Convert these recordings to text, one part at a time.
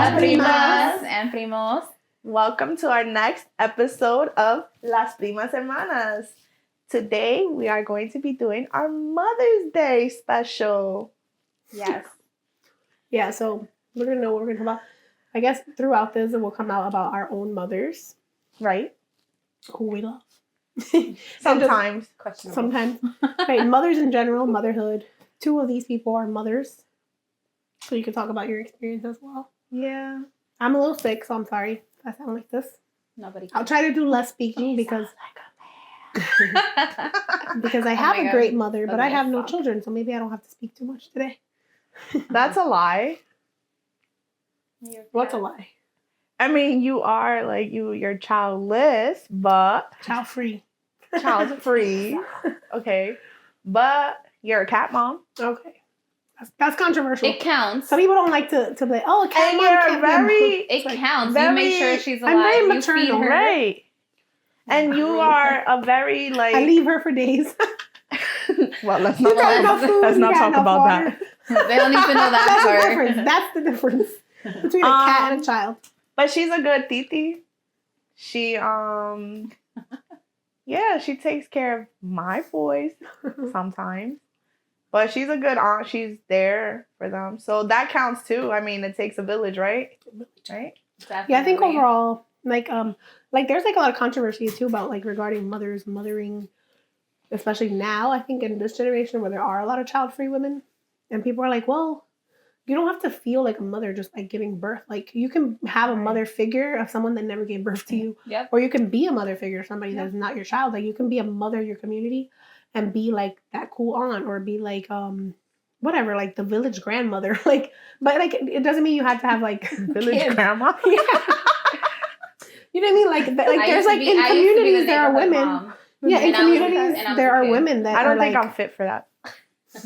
Hola, primas and primos. Welcome to our next episode of Las Primas Hermanas. Today, we are going to be doing our Mother's Day special. Yes. Yeah, so we're going to know what we're going to talk about. I guess throughout this, it will come out about our own mothers. Right? Who we love. Sometimes. Sometimes. Right, mothers in general, motherhood. 2 of these people are mothers. So you can talk about your experience as well. Yeah. I'm a little sick, so I'm sorry if I sound like this. Nobody. I'll try to do less speaking because I have a great mother, but I have no children, so maybe I don't have to speak too much today. That's a lie. What's a lie? I mean, you are like you're childless, but Child free. child free. Okay. But you're a cat mom. Okay. That's controversial. It counts. Some people don't like to be like, oh, a cat And mom you're can't be a very It like, counts. very- You make sure she's alive. I'm very You maternal, feed her. Right. And you are a very like I leave her for days. well, let's You not got talk enough about, food, let's you not got talk enough about water. that. They don't need to know that That's the part. difference. That's the difference between a cat and a child. But she's a good titi. She yeah, she takes care of my boys sometimes. But she's a good aunt. She's there for them. So that counts too. I mean, it takes a village, right? Right? Definitely. Yeah, I think overall, like there's like a lot of controversy too about like regarding mothers mothering, especially now. I think in this generation where there are a lot of child-free women, and people are like, well, you don't have to feel like a mother just like giving birth. Like you can have a Right. mother figure of someone that never gave birth to you, Yep. or you can be a mother figure of somebody Yep. that's not your child. Like you can be a mother of your community, and be like that cool aunt, or be like whatever, like the village grandmother. Like, but like it doesn't mean you have to have like Village kids. grandma. Yeah. You know what I mean? Like there's like in communities there are women. Yeah, in And I was- communities and I was there a are kid. women that I don't are think like, I'm fit for that.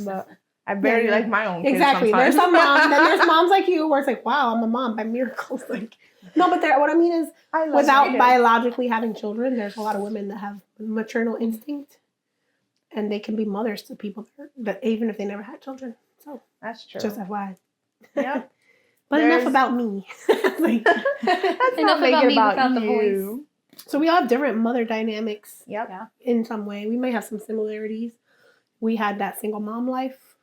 But I barely Yeah, like my own kids exactly. sometimes. There's some moms, then there's moms like you where it's like, wow, I'm a mom by miracles. Like, no, but what I mean is, I love without my kids. biologically having children, there's a lot of women that have maternal instinct, and they can be mothers to people that even if they never had children. So That's true. just FYI. Yep. But enough about me. Like, Let's Enough not make about it me about without the you. so we all have different mother dynamics Yep. Yeah. in some way. We may have some similarities. We had that single mom life.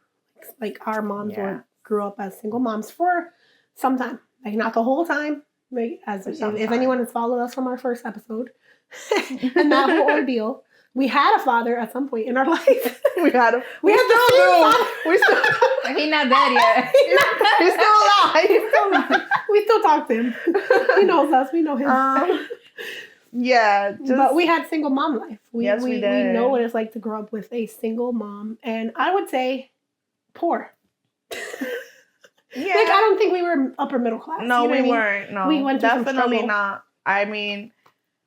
Like our moms Yeah. grew up as single moms for some time. Like not the whole time. Like For if some time. anyone has followed us from our first episode and that whole ordeal, we had a father at some point in our life. We had a We had the still same do. father. We still He's not dead yet. he's still alive. We still talk to him. He knows us. We know him. Yeah, just, But we had single mom life. Yes, we We did. know what it's like to grow up with a single mom, and I would say poor. yeah. Like I don't think we were upper middle class. No, you know we what I mean? weren't. No, We went through some definitely struggle. not. I mean,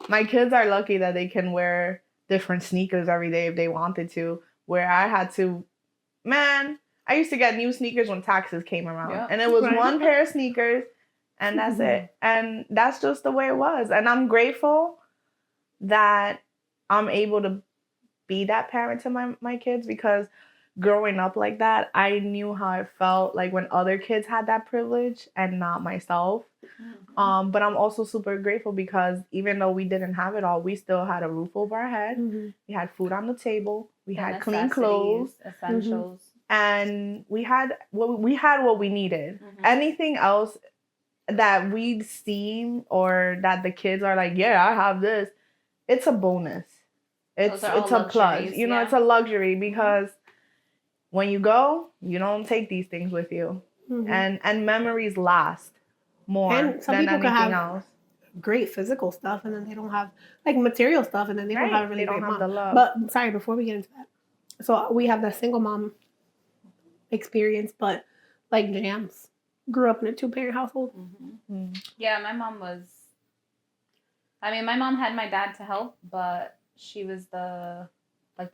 my kids are lucky that they can wear different sneakers every day if they wanted to. Where I had to, man, I used to get new sneakers when taxes came around, Yeah. and it was Right. one pair of sneakers, and that's it. And that's just the way it was. And I'm grateful that I'm able to be that parent to my kids, because growing up like that, I knew how it felt like when other kids had that privilege and not myself. But I'm also super grateful because even though we didn't have it all, we still had a roof over our head. Mhm. We had food on the table. We The had clean necessities, clothes, essentials. and we had what we needed. Mhm. Anything else that we'd seen or that the kids are like, yeah, I have this, it's a bonus. It's Those are all a plus. luxuries, You know, yeah. it's a luxury because when you go, you don't take these things with you. Mhm. And memories last more And some than people can anything have else. great physical stuff, and then they don't have like material stuff, and then they don't Right. have a really They don't great have mom. the love. But sorry, before we get into that, so we have the single mom experience, but like Jams grew up in a 2-parent household. Yeah, my mom was. I mean, my mom had my dad to help, but she was the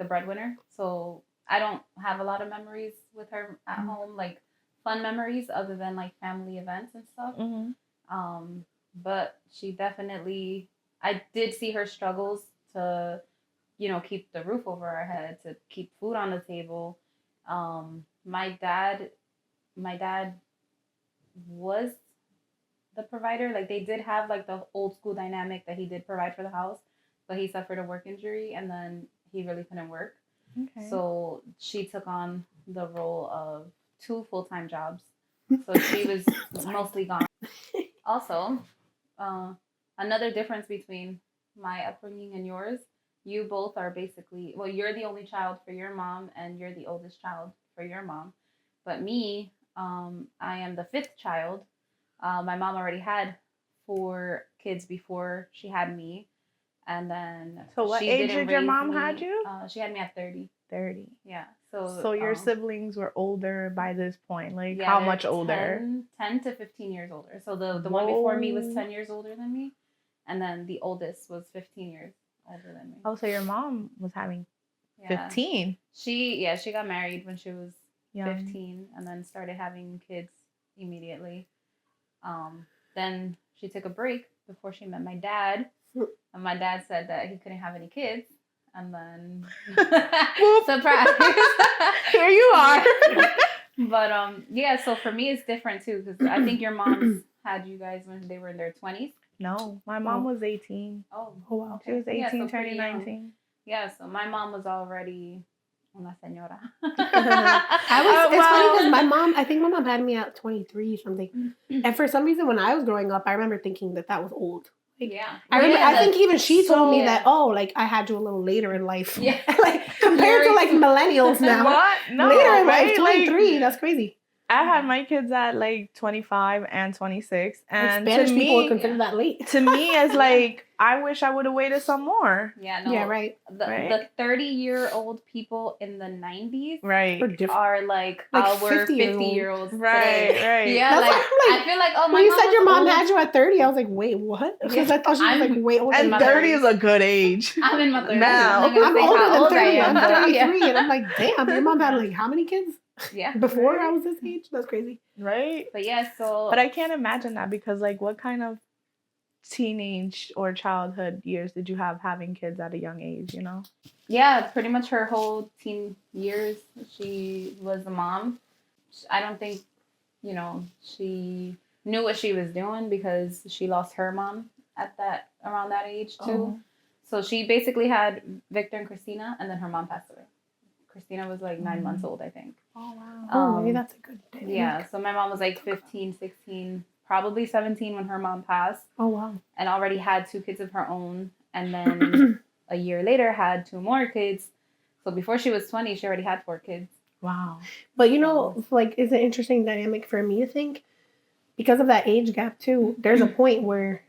breadwinner. So I don't have a lot of memories with her at home, like fun memories other than like family events and stuff. But she definitely, I did see her struggles to, keep the roof over our head, to keep food on the table. My dad was the provider. Like they did have like the old school dynamic that he did provide for the house, but he suffered a work injury and then he really couldn't work. Okay. So she took on the role of 2 full-time jobs. So she was mostly gone. Also, another difference between my upbringing and yours, you both are basically, well, you're the only child for your mom and you're the oldest child for your mom. But me, I am the 5th child. My mom already had 4 kids before she had me. And then So what she age didn't did your raise mom me. had you? She had me at 30. 30. Yeah. So So your siblings were older by this point. Like yeah, how they're much older? 10 to 15 years older. So the one before me was 10 years older than me. And then the oldest was 15 years older than me. Oh, so your mom was having Yeah. 15. She got married when she was Young. 15 and then started having kids immediately. Then she took a break before she met my dad. And my dad said that he couldn't have any kids. And then surprise. Here you are. But yeah, so for me it's different too because I think your moms had you guys when they were in their 20s. No, my mom was 18. Oh wow. She was 18, yeah, so turning pretty young. 19. Yeah, so my mom was already una señora. It's funny because my mom, I think my mom had me at 23 or something. And for some reason, when I was growing up, I remember thinking that was old. Like, yeah. I remember. I think even she told me yeah. that, oh, like I had you a little later in life. Yeah. Like compared to like millennials now. What? No, later in right? life, 23. Like, That's crazy. I had my kids at like 25 and 26. And like Spanish to people would me, consider that late. to me, it's like, I wish I would have waited some more. Yeah, no. Yeah, right. The 30-year-old people in the 90s Right. are like our 50-year-olds Right, today. right. Yeah, That's like, why I'm I feel like, oh, my when you mom said your was mom old. had you at 30, I was like, wait, what? Because I thought she was like way older. And my 30 is 30s. a good age. I'm in my 30s. Now. I'm not gonna I'm say older how than old 30. I am. I'm but 33. yeah. And I'm like, damn, your mom had like how many kids? Yeah. Before I was this age? That's crazy. Right? But yeah, so. But I can't imagine that because, like, what kind of teenage or childhood years did you have having kids at a young age, you know? Yeah, pretty much her whole teen years, she was a mom. I don't think, she knew what she was doing because she lost her mom around that age too. Oh. So she basically had Victor and Christina, and then her mom passed away. Christina was like 9 months old, I think. Oh, wow. Oh, maybe that's a good dynamic. Yeah, so my mom was like 15, 16, probably 17 when her mom passed. Oh, wow. And already had 2 kids of her own. And then a year later had 2 more kids. So before she was 20, she already had 4 kids. Wow. But like, it's an interesting dynamic for me to think. Because of that age gap, too, there's a point where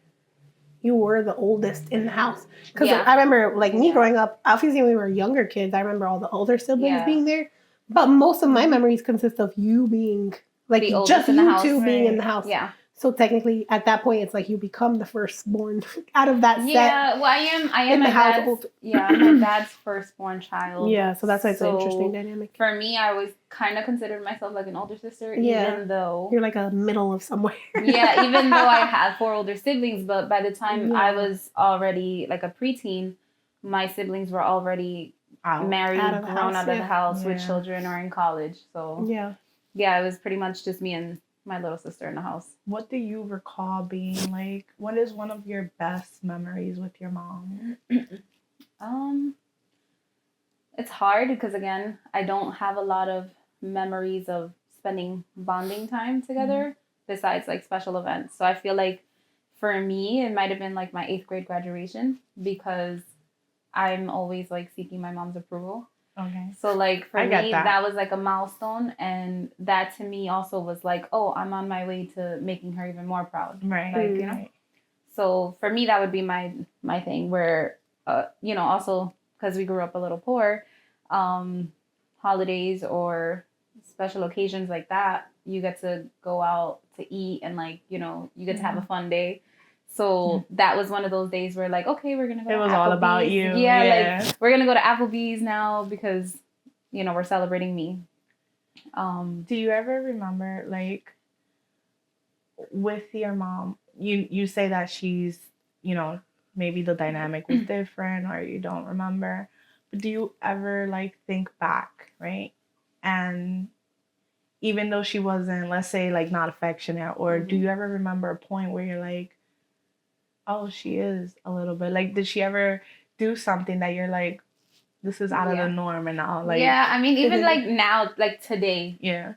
you were the oldest in the house. Because I remember, like, me growing up, obviously when we were younger kids, I remember all the older siblings being there. But most of my memories consist of you being, like, just you two being in the house. Yeah. So technically, at that point, it's like you become the firstborn out of that set. Yeah, well, I am my dad's, I'm my dad's firstborn child. Yeah, so that's like an interesting dynamic. For me, I always kind of considered myself like an older sister, even though... You're like a middle of somewhere. Yeah, even though I had 4 older siblings, but by the time I was already like a preteen, my siblings were already married, grown out of the house with children or in college. So yeah, it was pretty much just me and my little sister in the house. What do you recall being like? What is one of your best memories with your mom? It's hard because, again, I don't have a lot of memories of spending bonding time together besides like special events. So I feel like for me, it might have been like my 8th grade graduation because I'm always like seeking my mom's approval. Okay. So like for me, that was like a milestone, and that to me also was like, oh, I'm on my way to making her even more proud. Right. Like, Right. So for me, that would be my thing where, also because we grew up a little poor, holidays or special occasions like that, you get to go out to eat and like, you get to have a fun day. So that was one of those days where like, okay, we're going to go to Applebee's. It was all about you. Yeah, like we're going to go to Applebee's now because, we're celebrating me. Do you ever remember like with your mom, you say that she's, maybe the dynamic was different or you don't remember, but do you ever like think back, right? And even though she wasn't, let's say, like, not affectionate, or do you ever remember a point where you're like, oh, she is a little bit, like, did she ever do something that you're like, this is out of the norm and all, like, yeah, I mean, even like now, like today, yeah,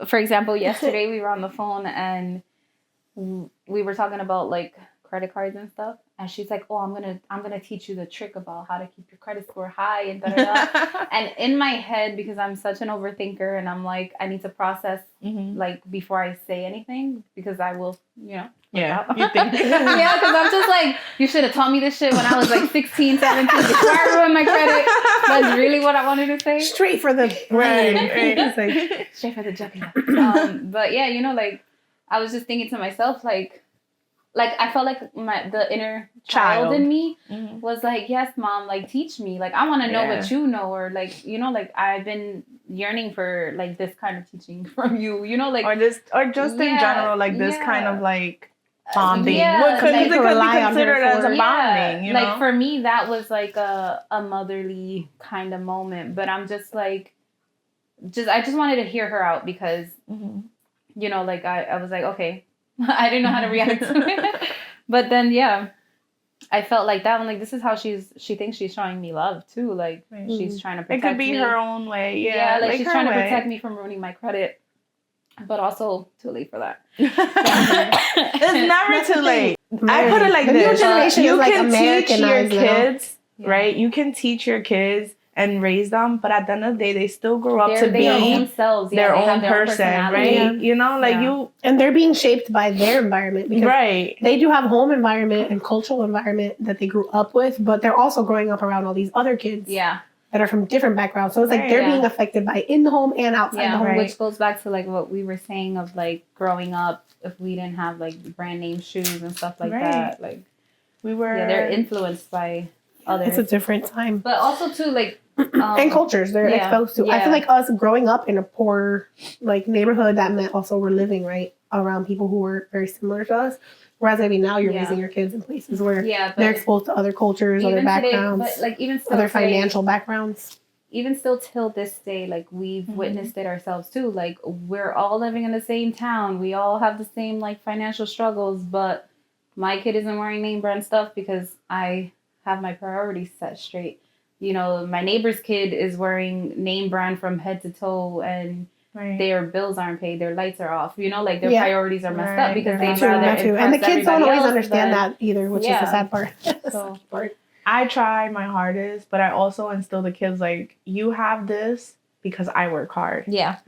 for example, yesterday we were on the phone and we were talking about like credit cards and stuff, and she's like, oh, I'm gonna teach you the trick about how to keep your credit score high and da da da. And in my head, because I'm such an overthinker and I'm like, I need to process like before I say anything, because I will, you know. Yeah, you think. Yeah, because I'm just like, you should have taught me this shit when I was like 16, 17, before I ruined my credit. That's really what I wanted to say. Straight for the right. Like, straight for the jugular. But yeah, you know, like, I was just thinking to myself, like I felt like the inner child in me was like, yes, mom, like, teach me. Like, I want to know what you know, or like, you know, like, I've been yearning for like this kind of teaching from you, you know, like, or just in general, like this kind of like bonding. Yeah, what could be considered as a bonding, you know? Like, for me, that was like a motherly kind of moment. But I'm just like, I just wanted to hear her out because, you know, like, I was like, okay, I didn't know how to react to it. But then, yeah, I felt like that. I'm like, this is how she thinks she's showing me love too. Like, she's trying to protect me. It could be her own way. Yeah, like she's trying to protect me from ruining my credit. But also, too late for that. It's never too late. I put it like this. You can teach your kids, right? You can teach your kids and raise them, but at the end of the day, they still grow up to be themselves, their own person, right? Yeah. You know, like you... And they're being shaped by their environment. Right. They do have home environment and cultural environment that they grew up with, but they're also growing up around all these other kids. Yeah. That are from different backgrounds. So it's like they're being affected by in the home and outside the home. Which goes back to like what we were saying of like growing up, if we didn't have like brand name shoes and stuff like that, like we were... Yeah, they're influenced by others. It's a different time. But also too, like... and cultures they're exposed to. I feel like us growing up in a poor like neighborhood, that meant also we're living right around people who were very similar to us. Whereas maybe now you're raising your kids in places where they're exposed to other cultures, other backgrounds, today, but like even still other financial backgrounds. Even still till this day, like we've witnessed it ourselves too. Like we're all living in the same town. We all have the same like financial struggles, but my kid isn't wearing name brand stuff because I have my priorities set straight. You know, my neighbor's kid is wearing name brand from head to toe and their bills aren't paid, their lights are off. You know, like their priorities are messed up because they'd rather impress and the kids don't always understand than, that either, which is the sad part. So I try my hardest, but I also instill the kids like, you have this because I work hard. Yeah.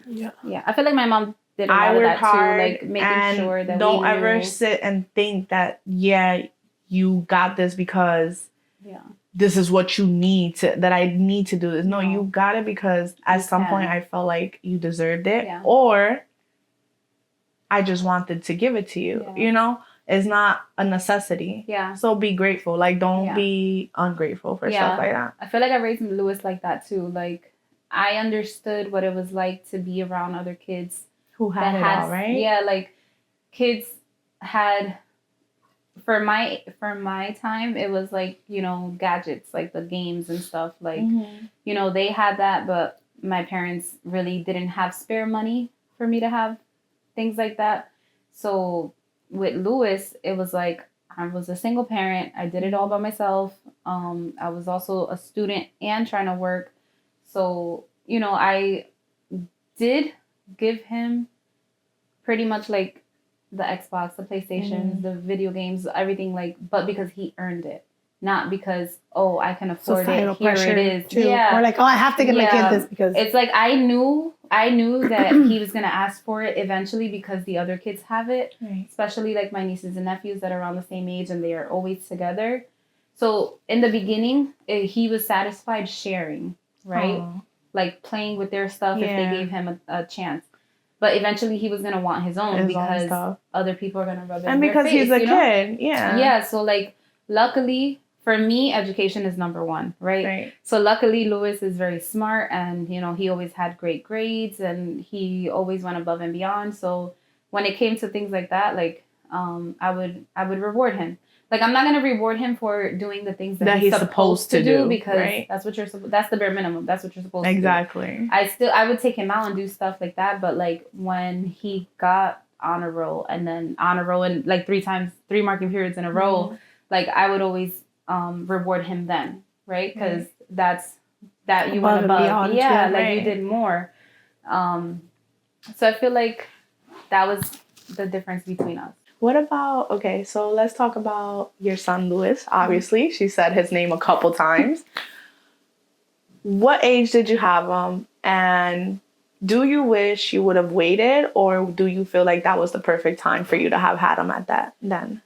I feel like my mom did a lot of that hard, too, like making sure that don't ever sit and think that you got this because this is what you need to, that I need to do this. No, you got it because at some point I felt like you deserved it, or I just wanted to give it to you. You know, it's not a necessity. Yeah. So be grateful. Like, don't be ungrateful for stuff like that. I feel like I raised Lewis like that too. Like, I understood what it was like to be around other kids who had it all, right? Yeah, like kids had. For my time, it was like, you know, gadgets, like the games and stuff. Like, you know, they had that, but my parents really didn't have spare money for me to have things like that. So with Lewis, it was like I was a single parent. I did it all by myself. I was also a student and trying to work. So, you know, I did give him pretty much like the Xbox, the PlayStation, the video games, everything, like, but because he earned it, not because, oh, I can afford societal it. Here pressure it is. Too. Yeah. Or like, oh, I have to get my kid this because it's like I knew that he was gonna ask for it eventually because the other kids have it, especially like my nieces and nephews that are around the same age and they are always together. So in the beginning, he was satisfied sharing, right? Like playing with their stuff if they gave him a chance. But eventually he was going to want his own because other people are going to rub it in their face. And because he's a kid, Yeah, so like, luckily, for me, education is number one, right? So luckily, Lewis is very smart and, you know, he always had great grades and he always went above and beyond. So when it came to things like that, like, I would reward him. like I'm not gonna reward him for doing the things That he's supposed to do because right? that's what that's the bare minimum. That's what you're supposed to do. Exactly. I would take him out and do stuff like that, but like when he got honor roll and then honor roll and like 3 marking periods in a row, like I would always reward him then, right? Because that's that you went above, beyond, yeah, like right. you did more. So I feel like that was the difference between us. What about, okay, so let's talk about your son, Louis. Obviously, she said his name a couple times. What age did you have him? And do you wish you would have waited, or do you feel like that was the perfect time for you to have had him at that then?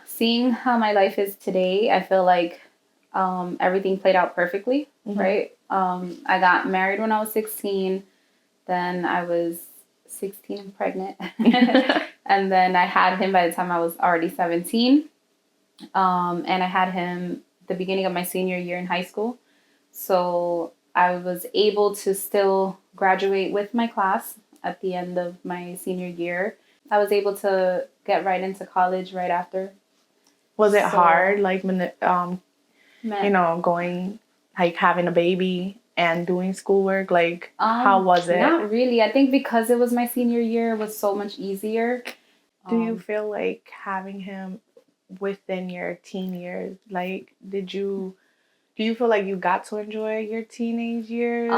Seeing how my life is today, I feel like everything played out perfectly, right? I got married when I was 16. Then I was 16 and pregnant. And then I had him by the time I was already 17. And I had him the beginning of my senior year in high school. So I was able to still graduate with my class at the end of my senior year. I was able to get right into college right after. Was it hard, like, you know, going, like, having a baby and doing schoolwork? Like, how was it? Not really. I think because it was my senior year, it was so much easier. Do you feel like having him within your teen years, like, do you feel like you got to enjoy your teenage years?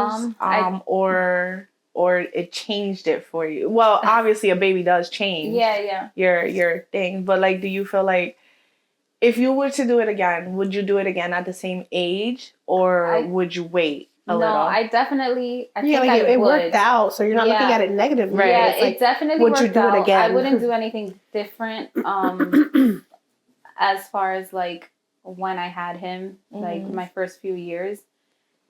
Or it changed it for you? Well, obviously a baby does change your thing, but like, do you feel like if you were to do it again, would you do it again at the same age, or would you wait a little? No, I definitely. I think like it worked out, so you're not looking at it negatively. Right. Yeah, it's like, it definitely would worked you do out. it again? I wouldn't do anything different. As far as like when I had him, like my first few years,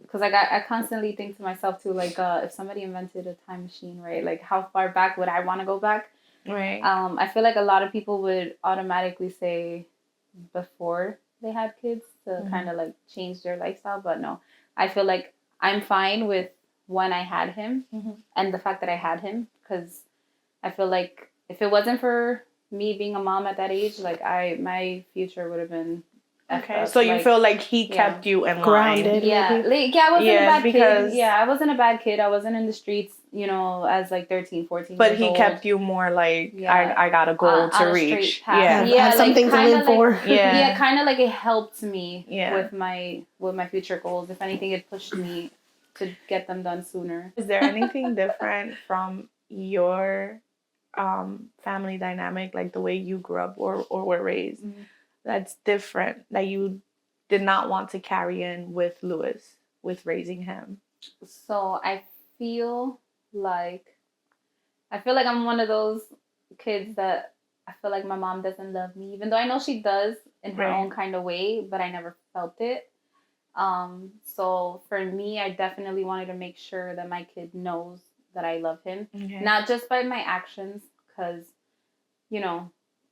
because I constantly think to myself too, like if somebody invented a time machine, right? Like how far back would I want to go back? Right. I feel like a lot of people would automatically say before they had kids to kind of like change their lifestyle, but no, I feel like I'm fine with when I had him and the fact that I had him, because I feel like if it wasn't for me being a mom at that age, like my future would have been okay. So you feel like he kept you in grounded, line? Yeah, like, I wasn't a bad because kid. Yeah, I wasn't a bad kid. I wasn't in the streets, you know, as like 13, 14 but years he old. kept you more like, I got a goal to reach. Yeah, have some things to live for. Yeah, kind of like it helped me with my future goals. If anything, it pushed me to get them done sooner. Is there anything different from your family dynamic, like the way you grew up or were raised, that's different, that you did not want to carry in with Louis, with raising him? So I feel like I'm one of those kids that I feel like my mom doesn't love me, even though I know she does in her own kind of way, but I never felt it. So for me, I definitely wanted to make sure that my kid knows that I love him, not just by my actions, because, you know,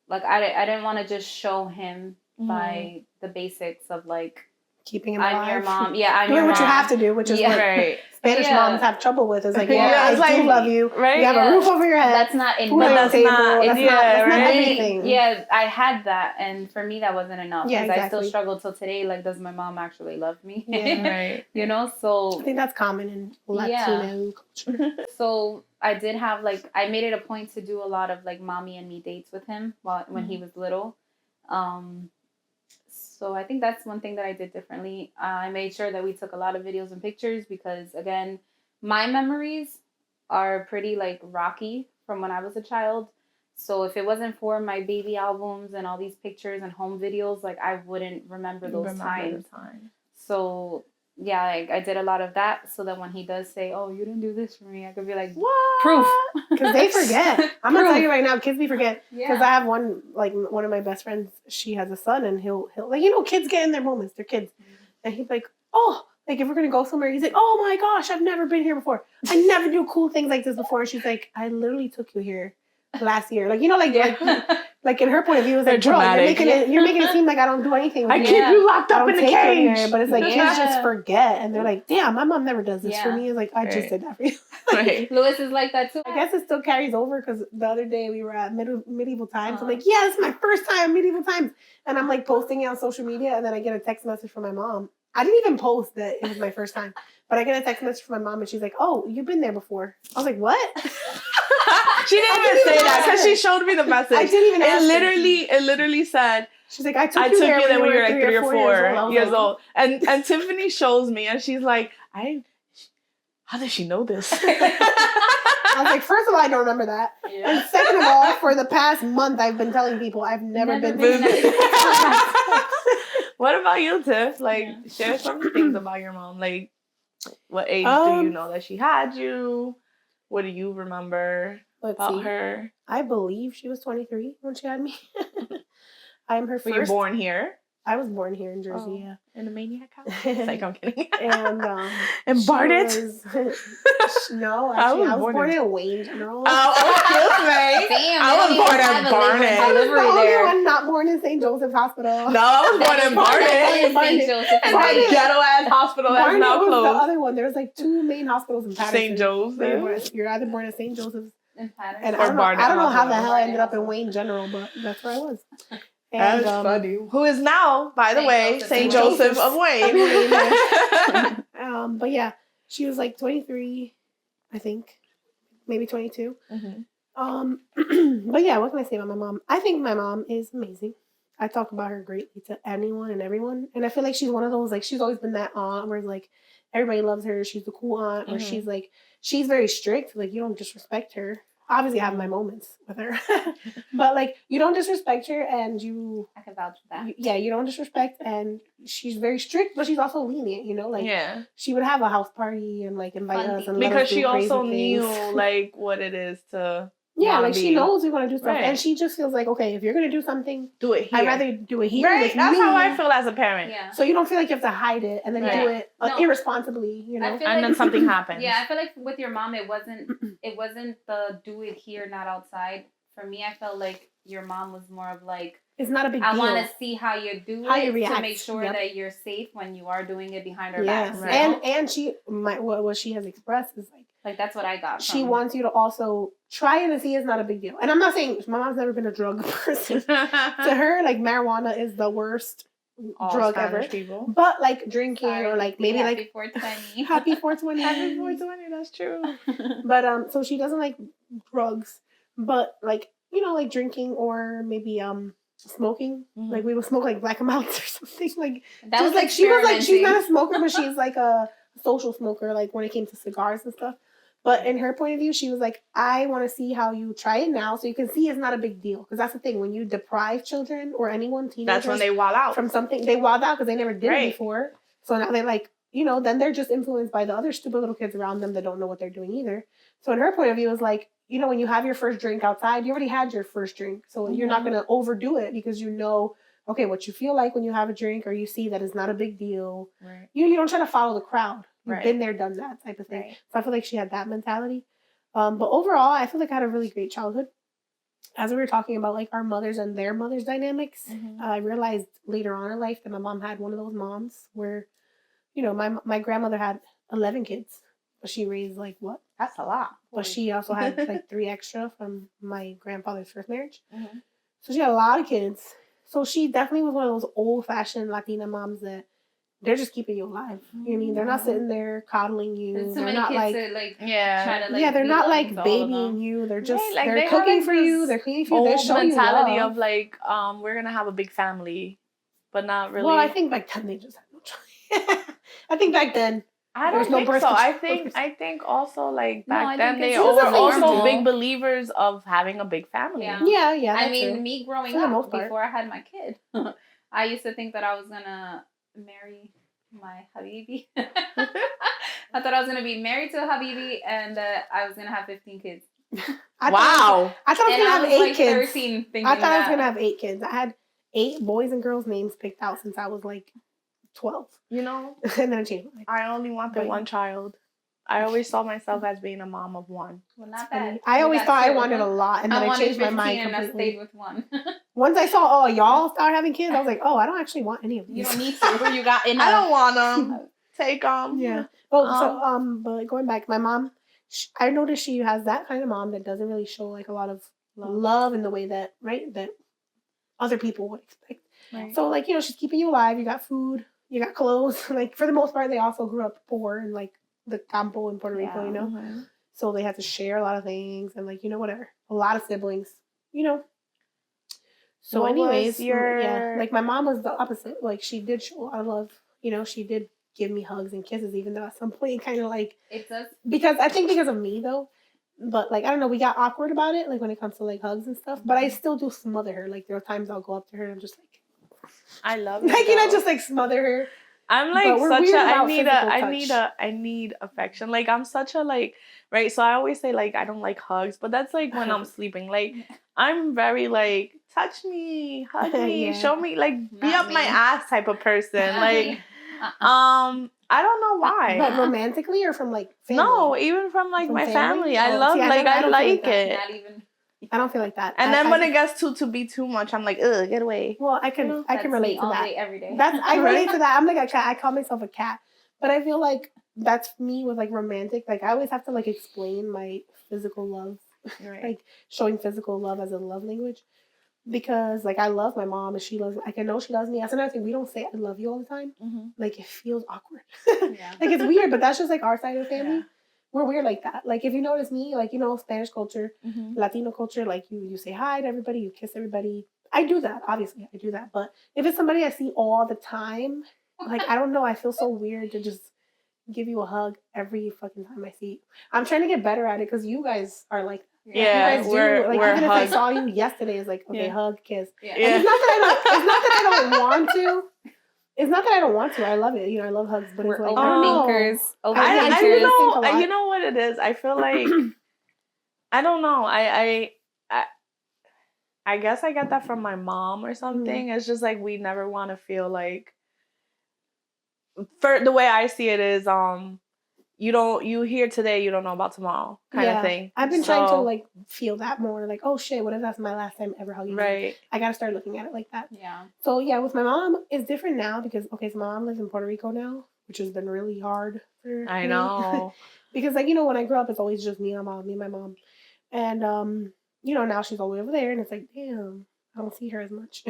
like I didn't want to just show him by the basics of like keeping him alive. I'm your mom. Yeah, I'm doing your what mom. you have to do, which is what Spanish moms have trouble with. Is like, I do love you. Right? You have a roof over your head. That's not enough. That's not everything. Yeah, I had that, and for me that wasn't enough. Yeah, because exactly. I still struggle till today. Like, does my mom actually love me? Yeah, right. You know, so I think that's common in Latino culture. So I did have I made it a point to do a lot of like mommy and me dates with him when he was little. So I think that's one thing that I did differently. I made sure that we took a lot of videos and pictures because, again, my memories are pretty like rocky from when I was a child. So if it wasn't for my baby albums and all these pictures and home videos, like I wouldn't remember those times. So yeah, I did a lot of that so that when he does say, "Oh, you didn't do this for me," I could be like, "What?" Proof. Because they forget. I'm gonna tell you right now, kids, they forget. Because Yeah. I have one of my best friends. She has a son, and he'll like, you know, kids get in their moments. They're kids, and he's like, "Oh, like if we're gonna go somewhere," he's like, "Oh my gosh, I've never been here before. I never do cool things like this before." And she's like, "I literally took you here last year. Like, you know, like in her point of view, it's like, They're bro, dramatic. you're making it seem like I don't do anything. I with keep you. you locked I up don't in the take you cage. anywhere. But it's like, kids just forget. And they're like, damn, my mom never does this for me. It's like, I just did that for you. Right. Lewis is like that too. I guess it still carries over because the other day we were at medieval times. I'm like, yeah, this is my first time medieval times. And I'm like posting it on social media. And then I get a text message from my mom. I didn't even post that it was my first time. But I get a text message from my mom and she's like, oh, you've been there before. I was like, what? She didn't even say that because she showed me the message. I didn't even ask It literally said, she's like, I took you there when you were like 3 or 4 years old. And Tiffany shows me and she's like, how does she know this? I was like, first of all, I don't remember that. Yeah. And second of all, for the past month, I've been telling people I've never been What about you, Tiff? Like, share some things about your mom. Like, what age do you know that she had you? What do you remember about her? I believe she was 23 when she had me. I'm her first. Were you born here? I was born here in Jersey, yeah. In the Maniac house? Like, I'm kidding. And Barnet? No, actually, I was born in Wayne General. Oh, excuse me. Damn, I was born in Barnet. I was the only one not born in St. Joseph's Hospital. No, I was born in Barnet. St. That ghetto-ass hospital that's Barnet now was closed. the other one. There was like 2 main hospitals in Patterson. St. Joseph? You're either born at St. Joseph's in Patterson. and Or Barnet I don't know how the Hospital. hell I ended up in Wayne General, but that's where I was. That's funny. Who is now, by the way, St. Joseph of Wayne. But yeah, she was like 23, I think, maybe 22. Mm-hmm. But yeah, what can I say about my mom? I think my mom is amazing. I talk about her greatly to anyone and everyone, and I feel like she's one of those, like, she's always been that aunt where like everybody loves her. She's the cool aunt, or she's like, she's very strict. Like, you don't disrespect her. Obviously, I have my moments with her, but like, you don't disrespect her, and I can vouch for that. you don't disrespect, and she's very strict, but she's also lenient. You know, like, she would have a house party and like invite us, and because she also things. knew like what it is to. Yeah, like she knows we want to do stuff, Right. and she just feels like, okay, if you're gonna do something, Do it here. I'd rather do it here. Right, With that's me. how I feel as a parent. Yeah. So you don't feel like you have to hide it and then Right. do it irresponsibly, you know. I feel And then something happens. Yeah, I feel like with your mom, it wasn't the do it here, not outside. For me, I felt like your mom was more of like, It's not a big deal. I want to see how you do How you it react. to make sure that you're safe when you are doing it behind her Yes. back. Right? And she what she has expressed is like that's what I got. She wants you to also try it and see it's not a big deal. And I'm not saying my mom's never been a drug person. To her, like, marijuana is the worst drug Spanish ever. people. But like drinking or like maybe happy like 420. happy 420. Happy 420, that's true. But so she doesn't like drugs, but like, you know, like drinking or maybe smoking. Mm-hmm. Like we would smoke like Black and Mountains or something. Like that was like she was like, she's not a smoker, but she's like a social smoker, like when it came to cigars and stuff. But in her point of view, she was like, I want to see how you try it now, so you can see it's not a big deal. Because that's the thing, when you deprive children or anyone, teenagers, that's when they wild out from something. They wild out because they never did it before. So now they're like, you know, then they're just influenced by the other stupid little kids around them that don't know what they're doing either. So in her point of view, is like, you know, when you have your first drink outside, you already had your first drink. So you're not going to overdo it because you know, okay, what you feel like when you have a drink, or you see that it's not a big deal. Right. You don't try to follow the crowd. You've Right. been there, done that type of thing. Right. So I feel like she had that mentality. But overall, I feel like I had a really great childhood. As we were talking about like our mothers and their mothers' dynamics, I realized later on in life that my mom had one of those moms where, you know, my grandmother had 11 kids, but she raised like what? That's a lot. But she also had like 3 extra from my grandfather's first marriage. Mm-hmm. So she had a lot of kids. So she definitely was one of those old-fashioned Latina moms that they're just keeping you alive. You know what I mean? They're not sitting there coddling you. There's so They're many not kids like, that, like yeah, try to, like, yeah, they're be not loving like to all of babying them. you. They're just Right, like, they're they have, cooking like, for you. this They're cleaning for you. They're old showing mentality you love. of like, we're gonna have a big family, but not really. Well, I think back then they just had no choice. I think back then I there's don't no think birth so. control. I think also like No, back I then think they it's were just also normal. big believers of having a big family. Yeah. yeah. I That's mean, true. me growing For the most up, part. before I had my kid, I used to think that I was gonna marry my habibi. I thought I was gonna be married to a habibi and I was gonna have 15 kids. I Wow. I thought I was And gonna I have was 8 like kids. 13 thinking I thought I was that. gonna have 8 kids. I had 8 boys and girls names picked out since I was like 12, You know, and then I changed my mind. I only wanted But- one child. I always saw myself as being a mom of one. Well, not funny. that. I You always got thought I two. wanted a lot, and then I wanted changed my 15 mind and I completely. stayed with one. Once I saw, y'all start having kids, I was like, I don't actually want any of these. You don't need to. You got enough. I don't want them. Take them. Yeah. Oh, but going back, my mom, I noticed she has that kind of mom that doesn't really show like a lot of love in the way that that other people would expect. Right. So like she's keeping you alive. You got food. You got clothes. Like for the most part, they also grew up poor in like the campo in Puerto Rico. Mm-hmm. So they had to share a lot of things and like whatever. A lot of siblings. So What anyways, was your... yeah, like my mom was the opposite. Like she did show a lot of love. She did give me hugs and kisses, even though at some point kind of like it does. Because I think because of me though, but like I don't know, we got awkward about it, like when it comes to like hugs and stuff. But I still do smother her. Like there are times I'll go up to her and I'm just like, I love it. like just like smother her. I'm like But we're such weird a about physical touch. I need affection. Like I'm such a like, right? So I always say like I don't like hugs, but that's like when I'm sleeping. Like I'm very like touch me, hug me, show me, like be Not up me. my ass type of person. Like I don't know why. But romantically or from like family? No, even from like From my family? family. I Oh, love see, I like don't I feel like that. it. Not even. I don't feel like that. And then when it gets to be too much, I'm like, ugh, get away. Well, I can relate to all that. day, every day. I relate to that. I'm like a cat. I call myself a cat, but I feel like that's me with like romantic. Like I always have to like explain my physical love, Right. like showing physical love as a love language, because like I love my mom and she loves me. Like I know she loves me. That's another thing. We don't say I love you all the time. Mm-hmm. Like it feels awkward. Yeah. Like it's weird, but that's just like our side of the family. Yeah. We're weird like that. Like if you notice me, like Spanish culture, Mm-hmm. Latino culture, like you say hi to everybody, you kiss everybody. I do that, obviously, I do that. But if it's somebody I see all the time, like I don't know, I feel so weird to just give you a hug every fucking time I see you. I'm trying to get better at it because you guys are like that. Yeah, you guys we're even if I hug. saw you yesterday, it's like okay, Yeah. hug, kiss. Yeah. And it's not that I don't want to. It's not that I don't want to. I love it. I love hugs, but it's We're like I don't know. overthinkers. I Overthinkers. do think a lot. You know what it is? I feel like I don't know. I guess I get that from my mom or something. It's just like we never want to feel like. For the way I see it is, you hear today, you don't know about tomorrow, kind of thing. I've been trying to like feel that more. Like, oh shit, what if that's my last time ever hugging you? Right. I gotta start looking at it like that. Yeah. So yeah, with my mom, it's different now because so my mom lives in Puerto Rico now, which has been really hard for I me. know. Because like when I grew up, it's always just me and my mom, and now she's all the way over there, and it's like damn, I don't see her as much.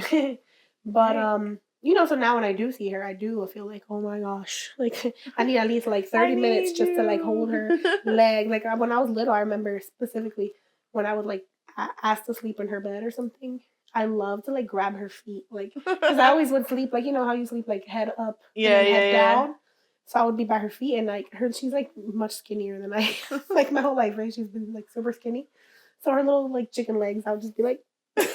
But Right. so now when I do see her, I feel like, oh my gosh, like I need at least like 30 minutes just to like hold her leg. Like when I was little, I remember specifically when I would like ask to sleep in her bed or something. I love to like grab her feet, like because I always would sleep like how you sleep like head up, head down. So I would be by her feet and like she's like much skinnier than I like my whole life, right? She's been like super skinny. So her little like chicken legs, I would just be like, just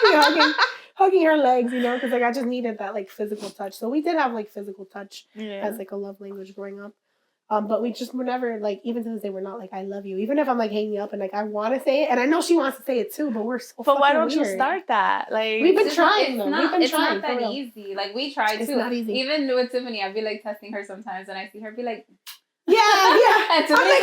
be hugging her legs, because like I just needed that like physical touch. So we did have like physical touch as like a love language growing up. But we just were never like, even to this day, we're not like I love you. Even if I'm like hanging up and like I want to say it, and I know she wants to say it too, but we're so. But why don't weird. you start that? Like we've been trying. It's trying, not that easy. Like we tried it's too. Not easy. Even with Tiffany, I'd be like testing her sometimes, and I see her be like. Yeah. And Tiffany's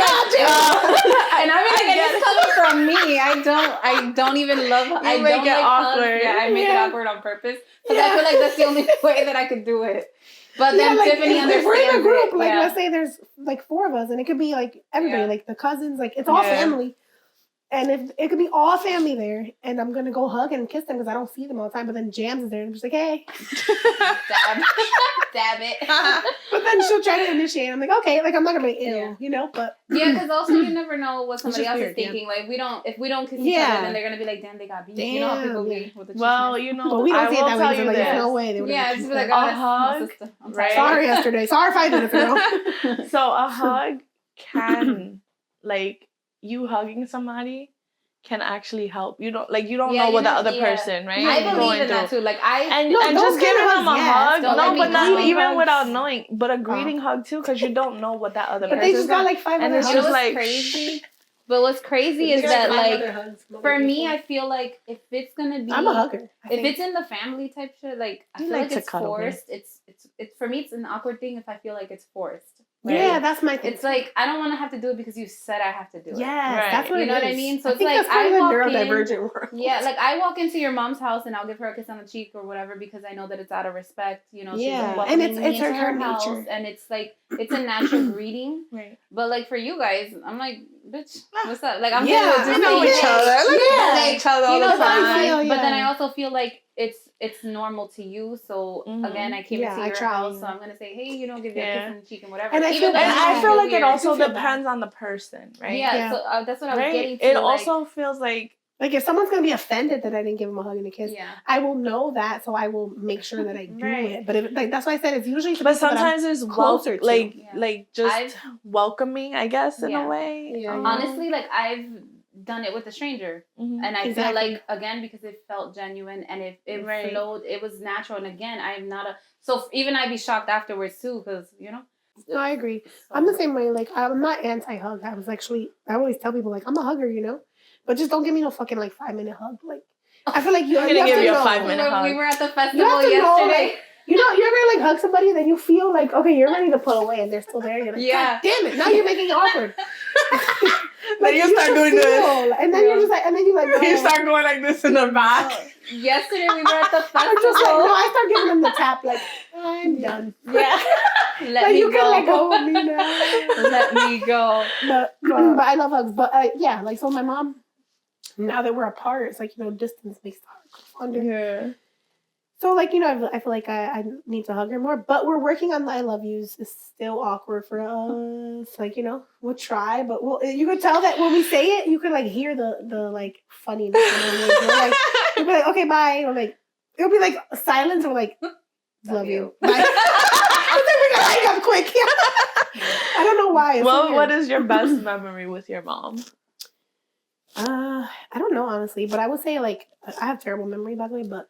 and I mean, like, it's coming from me. I don't even love. I make don't it like awkward. Hugs. Yeah, I make it awkward on purpose because I feel like that's the only way that I could do it. But then like, Tiffany understands. If we're in a group, like yeah. let's say there's like 4 of us, and it could be like everybody, like the cousins, like it's all family. And if it could be all family there, and I'm gonna go hug and kiss them because I don't see them all the time. But then Jams is there, and I'm just like, hey, dab it. But then she'll try to initiate. I'm like, okay, like I'm not gonna be ill, But yeah, because also you never know what somebody else weird, is thinking. Like if we don't kiss each other, then they're gonna be like, damn, they got beef. You know how people be with the well, but we don't see it that way. Like, there's no way they would. Yeah, it's like a hug. Right. Sorry yesterday. Sorry 5 minutes ago. So a hug can, like, you hugging somebody can actually help. You don't know what the other person, right? I believe in that too. Like and just giving them a hug. No, but not even hugs. without knowing. But a greeting hug too, because you don't know what that other person. But they just got like 5 and minutes. it's just like crazy. But what's crazy is that like for me, I feel like if it's gonna be, I'm a hugger. If it's in the family type shit, like I feel like it's cuddle forced. It's for me, it's an awkward thing if I feel like it's forced. Right? Yeah, that's my thing. It's like I don't want to have to do it because you said I have to do it. Yes, Right. that's what You it know what I is. mean? So I it's think like that's kind I of walk the in. neurodivergent world. Yeah, like I walk into your mom's house and I'll give her a kiss on the cheek or whatever because I know that it's out of respect. You know, she's Yeah, welcoming and me it's into her her house, nature. and it's like it's a natural greeting. Right. But like for you guys, I'm like, bitch, what's up? Like I'm Yeah, dealing with just We know saying each it. other. Like, Yeah. we know each other all You know, the but, time. Yeah. but then I also feel like it's normal to you. So Mhm. again, I came Yeah, into I your try, house, yeah. so I'm gonna say, hey, you know, give you a Yeah. kiss on the cheek and whatever. And I feel Even though bad. And it's I kinda feel like it weird. also feel bad. depends on the person, right? Yeah, Yeah. so that's what I was Right? getting to. It like, also feels like Like if someone's gonna be offended that I didn't give them a hug and a kiss, yeah. I will know that, so I will make sure that I do Right. it. But if, like that's why I said it's usually. To but people that I'm sometimes it's closer to. like just I've- welcoming, I guess, in Yeah. a way. Yeah. Honestly, like I've done it with a stranger. Mhm. And I Exactly. feel like, again, because it felt genuine and it Right. flowed, it was natural. And again, I'm not a... So even I'd be shocked afterwards, too, because, you know? No, I agree. So, I'm the same way. Like I'm not anti-hug. I always tell people like I'm a hugger, you know, but just don't give me no fucking like 5-minute hug. Like I feel like I'm gonna have give to you a know. 5-minute hug. We were at the You festival have to know, yesterday. like, you know, you're ever like hug somebody and then you feel like, okay, you're ready to pull away and they're still there. You're like, Yeah. God damn it, now you're making it awkward. Then you start should doing feel, this. and then you're just like, and then you're like, no. You start going like this in the back. Yesterday we were at the festival. I'm just like, no, I start giving them the tap, like, I'm done. Yeah. Let Like me you go. can let go of me now. Let me go. But I love hugs. But yeah, like so my mom, now that we're apart, it's like, you know, distance makes the heart go fonder. Yeah. So like, you know, I feel like I need to hug her more. But we're working on the I love yous. It's still awkward for us. Like, you know, we'll try, but you could tell that when we say it, you could like hear the like funniness. We're like, we'll be like, okay, bye. Or like it'll be like silence or like love you. Bye. And then we're gonna hang up quick. I don't know why. It's so weird. What is your best memory with your mom? I don't know, honestly, but I would say like I have terrible memory, by the way, but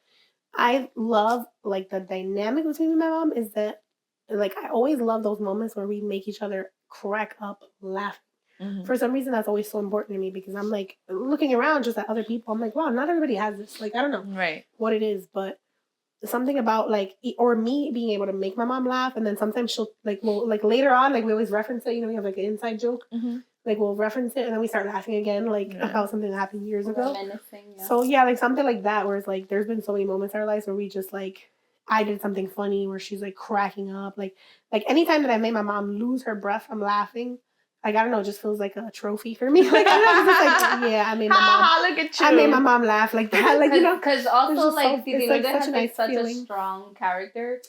I love like the dynamic between me and my mom is that like I always love those moments where we make each other crack up laughing. Mhm. For some reason that's always so important to me because I'm like looking around just at other people. I'm like, wow, not everybody has this. Like I don't know Right. what it is, but something about like or me being able to make my mom laugh, and then sometimes she'll like later on like we always reference it. You know, we have like an inside joke. Mm-hmm. Like we'll reference it and then we start laughing again, like Yeah. about something that happened years ago. Reminiscing, yeah. So yeah, like something like that, where it's like there's been so many moments in our lives where we just like I did something funny where she's like cracking up, like anytime that I made my mom lose her breath from laughing, like I don't know, it just feels like a trophy for me. Like I don't know, it's just like yeah, I made my mom. Look at you. I made my mom laugh like that, like you know. Because it's also just like so- Titi it's, like, Lourdes has such a like nice such a feeling. strong character.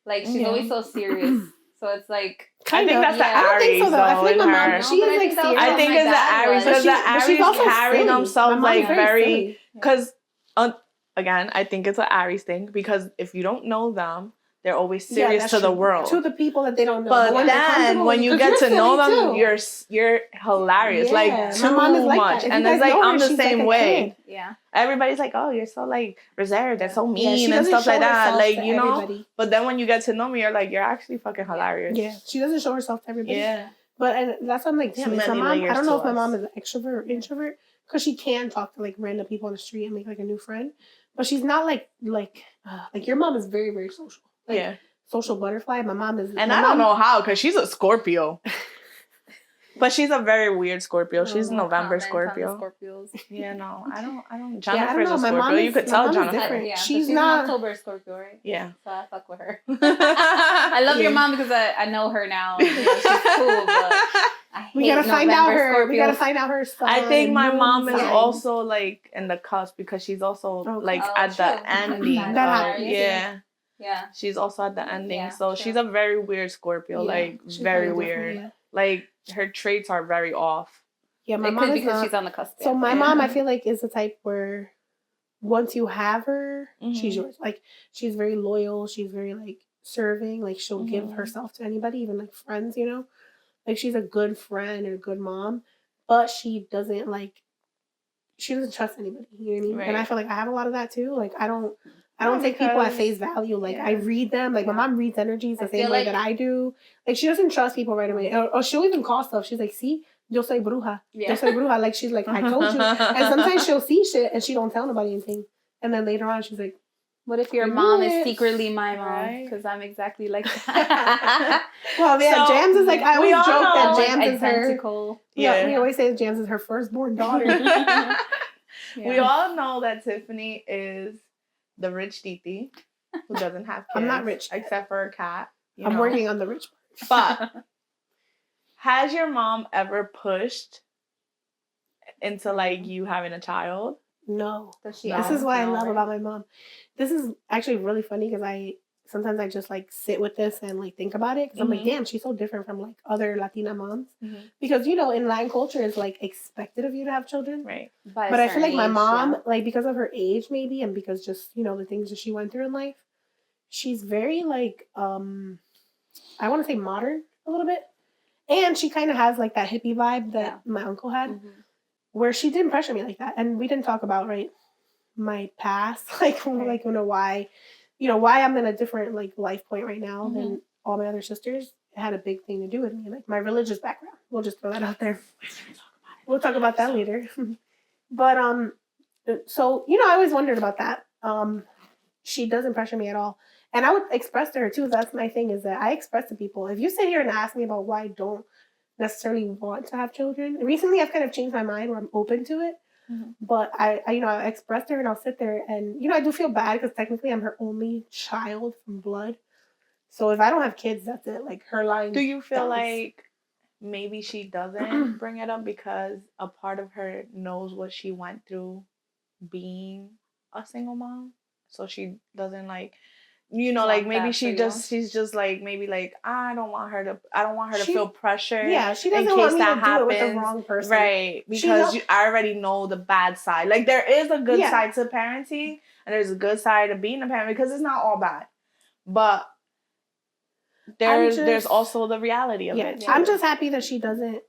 Like she's Yeah. always so serious. So it's like I think that's the Yeah. I don't think Aries so, though. I though feel like in my mom- her. she but is, I like, think that was serious. I how think my it's the dad Aries was. because the but she's Aries also carry silly. themselves My mom's like very silly. because again I think it's an Aries thing because if you don't know them, they're always Yeah, serious that's to the true. world. To the people that they don't know. But when they're then comfortable when with you because get to you're know silly, them, too. you're hilarious. Yeah, Like my too mom is like much. that. If And you it's guys like know I'm her, the she's like same a way. kid. Yeah. Everybody's like, oh, you're so like reserved and so Yeah, mean she and doesn't stuff like show that. herself Like, to you know. everybody. But then when you get to know me, you're like, you're actually fucking hilarious. Yeah, she doesn't show herself to everybody. Yeah. But and that's what I'm like, Yeah, my many mom, I layers don't know to if my us. mom is an extrovert or introvert because she can talk to like random people on the street and make like a new friend. But she's not like your mom is very, very social. Like, Yeah. social butterfly. My mom is, And my I mom, don't know how, because she's a Scorpio. But she's a very weird Scorpio. She's No November comment on the Scorpio. Scorpios. Yeah, no, I don't. Yeah, I don't Jennifer's know. a My Scorpio. mom You is- could my tell mom is Jennifer. different. Yeah, so She's she's not- an October Scorpio, right? Yeah. So I fuck with her. I love your Yeah. mom because I know her now. And, you know, she's cool, but I hate we gotta find out November her. We gotta Scorpios. find out her. I sun think and my moon mom is sign. also like in the cusp because she's also Okay. like Oh, at the true. ending. That of, happens, yeah. Yeah. She's also at the ending. Yeah, So true. she's a very weird Scorpio. Yeah, Like she's very kinda weird. different, Like her traits are very off. Yeah, my It mom could is because not. she's on the cusp. So yeah. my Yeah. mom, I feel like, is the type where once you have her, she's Mhm. yours. Like she's very loyal. She's very like serving. Like she'll give Mhm. herself to anybody, even like friends. You know, like she's a good friend and a good mom, but she doesn't trust anybody. You know what I mean? And I Right. feel like I have a lot of that too. Like I don't No, take people at because- face value. Like I yeah. read them. Like my Yeah. mom reads energies the I same feel way like- that I do. Like she doesn't trust people right away, or she'll even call stuff. She's like, "See, yo soy bruja. Yeah. Yo soy bruja." Like she's like, "I told you." And sometimes she'll see shit and she don't tell nobody anything. And then later on, she's like, What if your I mom knew is it. secretly my mom? Right. Because I'm exactly like that. Well, yeah, So, Jams is like, I we always all joke know, that like Jams is her. identical. Yeah, we always say that Jams is her firstborn daughter. We all know that Tiffany is the rich Titi who doesn't have kids. I'm not rich. Except for a cat. I'm working on the rich part. But has your mom ever pushed into like you having a child? No. Does she This is what I love right? about my mom. This is actually really funny because sometimes I just like sit with this and like think about it because I'm like, damn, she's so different from like other Latina moms because you know in Latin culture it's like expected of you to have children, right? But I feel like my mom, like because of her age maybe and because just you know the things that she went through in life, she's very like I want to say modern a little bit, and she kind of has like that hippie vibe that my uncle had. Where she didn't pressure me like that. And we didn't talk about, right, my past, like you know, why I'm in a different, like, life point right now than all my other sisters. It had a big thing to do with me, like, my religious background. We'll just throw that out there. We'll talk about that later. But, so, you know, I always wondered about that. She doesn't pressure me at all. And I would express to her, too, that's my thing, is that I express to people, if you sit here and ask me about why I don't necessarily want to have children. Recently, I've kind of changed my mind where I'm open to it. But I you know, I expressed her and I'll sit there and, you know, I do feel bad because technically I'm her only child from blood. So if I don't have kids, that's it. Like her line. Do you feel like maybe she doesn't bring it up because a part of her knows what she went through being a single mom? So she doesn't like, you know, like maybe she's just like maybe like I don't want her to feel pressure. Yeah, she doesn't want me to do it with the wrong person, right? Because I already know the bad side. Like there is a good side to parenting, and there's a good side of being a parent because it's not all bad, but there's also the reality of it. I'm just happy that she doesn't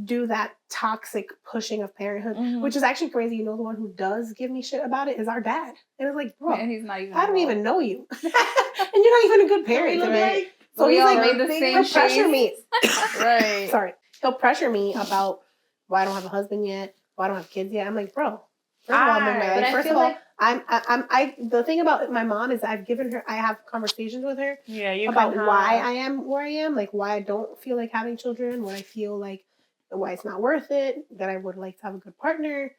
do that toxic pushing of parenthood, which is actually crazy. You know, the one who does give me shit about it is our dad. And it's like, bro, and he's not even I don't even know you. And you're not even a good parent to me. So he's like, he'll pressure me. Right. Sorry. He'll pressure me about why I don't have a husband yet, why I don't have kids yet. I'm like, bro, first of all, I'm in my life. First of all, the thing about my mom is I have conversations with her about why I am where I am, like why I don't feel like having children, what I feel like, why it's not worth it, that I would like to have a good partner,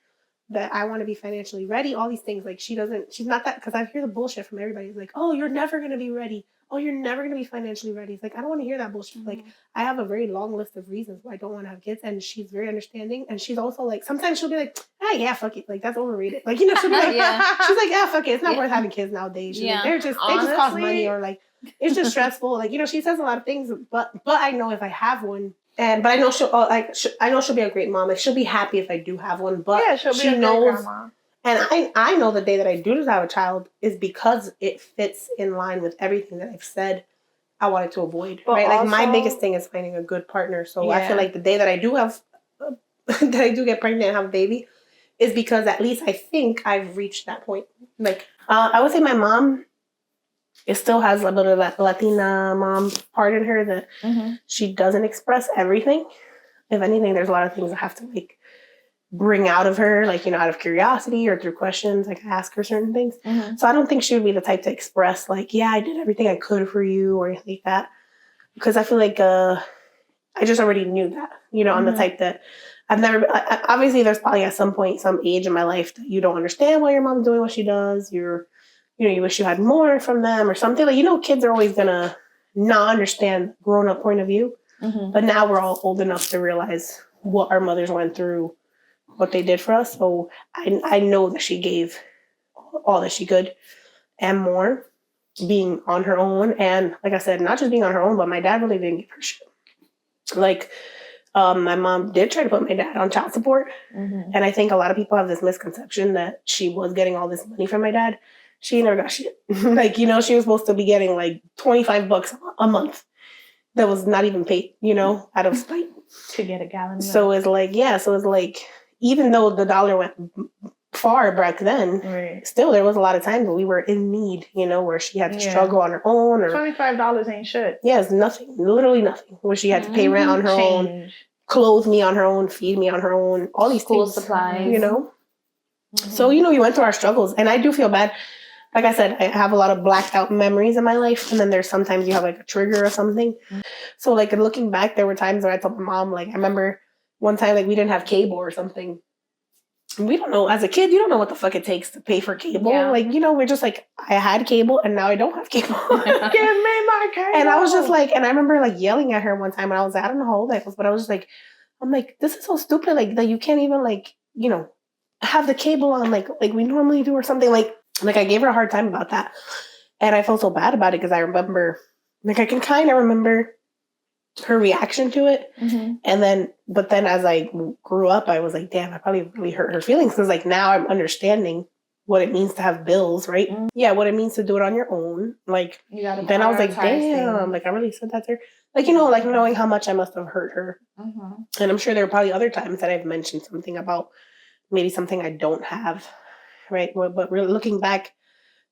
that I want to be financially ready, all these things. Like she's not that, because I hear the bullshit from everybody. It's like, oh, you're never going to be ready. Oh, you're never going to be financially ready. It's like, I don't want to hear that bullshit. Like I have a very long list of reasons why I don't want to have kids. And she's very understanding. And she's also like, sometimes she'll be like, yeah, fuck it. Like that's overrated. Like, you know, she'll be like, she's like, yeah, fuck it. It's not worth having kids nowadays. She's like, they just cost money, or like, it's just stressful. Like, you know, she says a lot of things, but I know if I have one, but I know she'll be a great mom. Like she'll be happy if I do have one. But she'll be a great grandma. And I know the day that I do have a child is because it fits in line with everything that I've said I wanted to avoid. But right? Like my biggest thing is finding a good partner. So I feel like the day that I do have that I do get pregnant and have a baby is because at least I think I've reached that point. Like I would say my mom, it still has a bit of that Latina mom part in her that she doesn't express everything. If anything, there's a lot of things I have to like bring out of her, like, you know, out of curiosity or through questions. Like I ask her certain things. So I don't think she would be the type to express like, yeah, I did everything I could for you or anything like that. Because I feel like I just already knew that, you know, I'm the type that obviously there's probably at some point, some age in my life that you don't understand why your mom's doing what she does. You wish you had more from them or something. Like, you know, kids are always gonna not understand grown-up point of view. But now we're all old enough to realize what our mothers went through, what they did for us. So I know that she gave all that she could and more, being on her own. And like I said, not just being on her own, but my dad really didn't give her shit. Like, my mom did try to put my dad on child support. And I think a lot of people have this misconception that she was getting all this money from my dad. She never got shit. Like, you know, she was supposed to be getting like $25 a month. That was not even paid, you know, out of spite. To get a gallon of milk. So it's like, even though the dollar went far back then, still there was a lot of times when we were in need, you know, where she had to struggle on her own. Or $25 ain't shit. Yeah, it's nothing, literally nothing. Where she had to pay rent on her own, clothe me on her own, feed me on her own, all these school things, supplies, you know. So, you know, we went through our struggles, and I do feel bad. like I said, I have a lot of blacked out memories in my life. And then there's sometimes you have like a trigger or something. So like looking back, there were times where I told my mom, like I remember one time like we didn't have cable or something. And we don't know, as a kid, you don't know what the fuck it takes to pay for cable. Yeah. Like, we're just like, I had cable and now I don't have cable. Give me my cable. And I was just like, and I remember like yelling at her one time and I was like, I don't know how old I was, but I was just like, I'm like, this is so stupid. Like that you can't even like, have the cable on like we normally do or something. Like I gave her a hard time about that. And I felt so bad about it because I remember, like I can kind of remember her reaction to it. Mm-hmm. And but then as I grew up, I was like, damn, I probably really hurt her feelings. Because like now I'm understanding what it means to have bills, right? Mm-hmm. Yeah, what it means to do it on your own. Like, then I was like, damn, like I really said that to her. Like, like knowing how much I must have hurt her. Mm-hmm. And I'm sure there were probably other times that I've mentioned something about maybe something I don't have, right? But really looking back,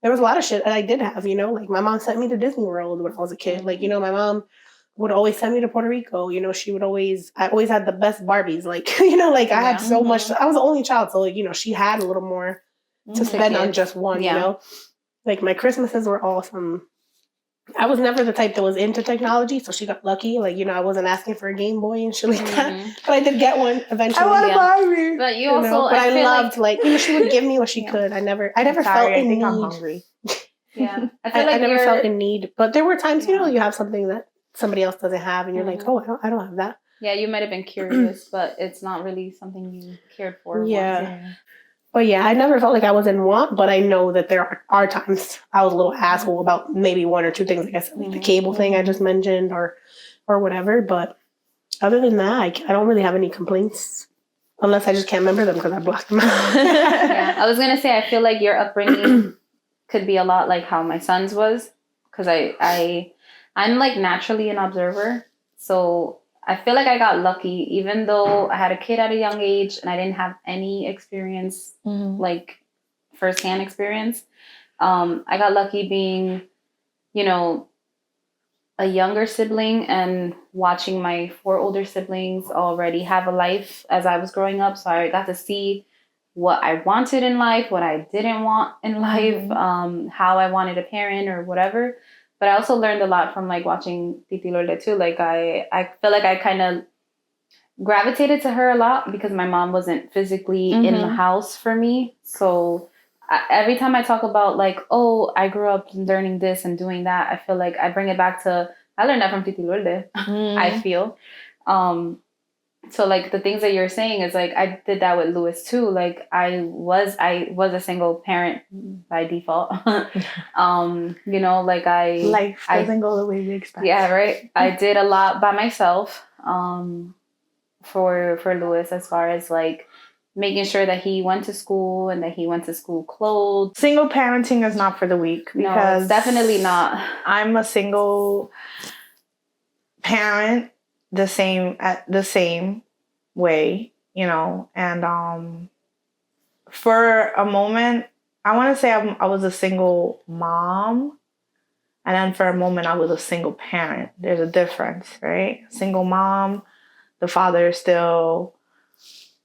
there was a lot of shit that I did have, like my mom sent me to Disney World when I was a kid. Like, my mom would always send me to Puerto Rico. I always had the best Barbies. Like, like I had so much, I was the only child. So like, she had a little more to spend on just one, like my Christmases were awesome. I was never the type that was into technology. So she got lucky. Like, I wasn't asking for a Game Boy and shit like that. But I did get one eventually. I want a Barbie. But you also, but I loved like, she would give me what she could. I never felt in need. I'm hungry. Yeah. I never felt in need. But there were times, you have something that somebody else doesn't have and you're like, oh, I don't have that. Yeah, you might have been curious, but it's not really something you cared for. Yeah. But yeah, I never felt like I was in want, but I know that there are times I was a little asshole about maybe one or two things, like I said, like the cable thing I just mentioned or whatever. But other than that, I don't really have any complaints unless I just can't remember them because I blocked them out. Yeah, I was going to say, I feel like your upbringing could be a lot like how my son's was because I'm like naturally an observer. So I feel like I got lucky, even though I had a kid at a young age and I didn't have any experience, like firsthand experience. I got lucky being, a younger sibling and watching my 4 older siblings already have a life as I was growing up. So I got to see what I wanted in life, what I didn't want in life, how I wanted a parent or whatever. But I also learned a lot from like watching Titi Lourdes too. Like I feel like I kind of gravitated to her a lot because my mom wasn't physically in the house for me. So every time I talk about like, oh, I grew up learning this and doing that, I feel like I bring it back to, I learned that from Titi Lourdes, I feel. So like the things that you're saying is like, I did that with Louis too. Like I was a single parent by default. Like life doesn't go the way we expect. Yeah, right. I did a lot by myself for Louis as far as like making sure that he went to school and that he went to school clothed. Single parenting is not for the weak because no, it's definitely not. I'm a single parent the same way, and for a moment I want to say I was a single mom, and then for a moment I was a single parent. There's a difference, right? Single mom, the father is still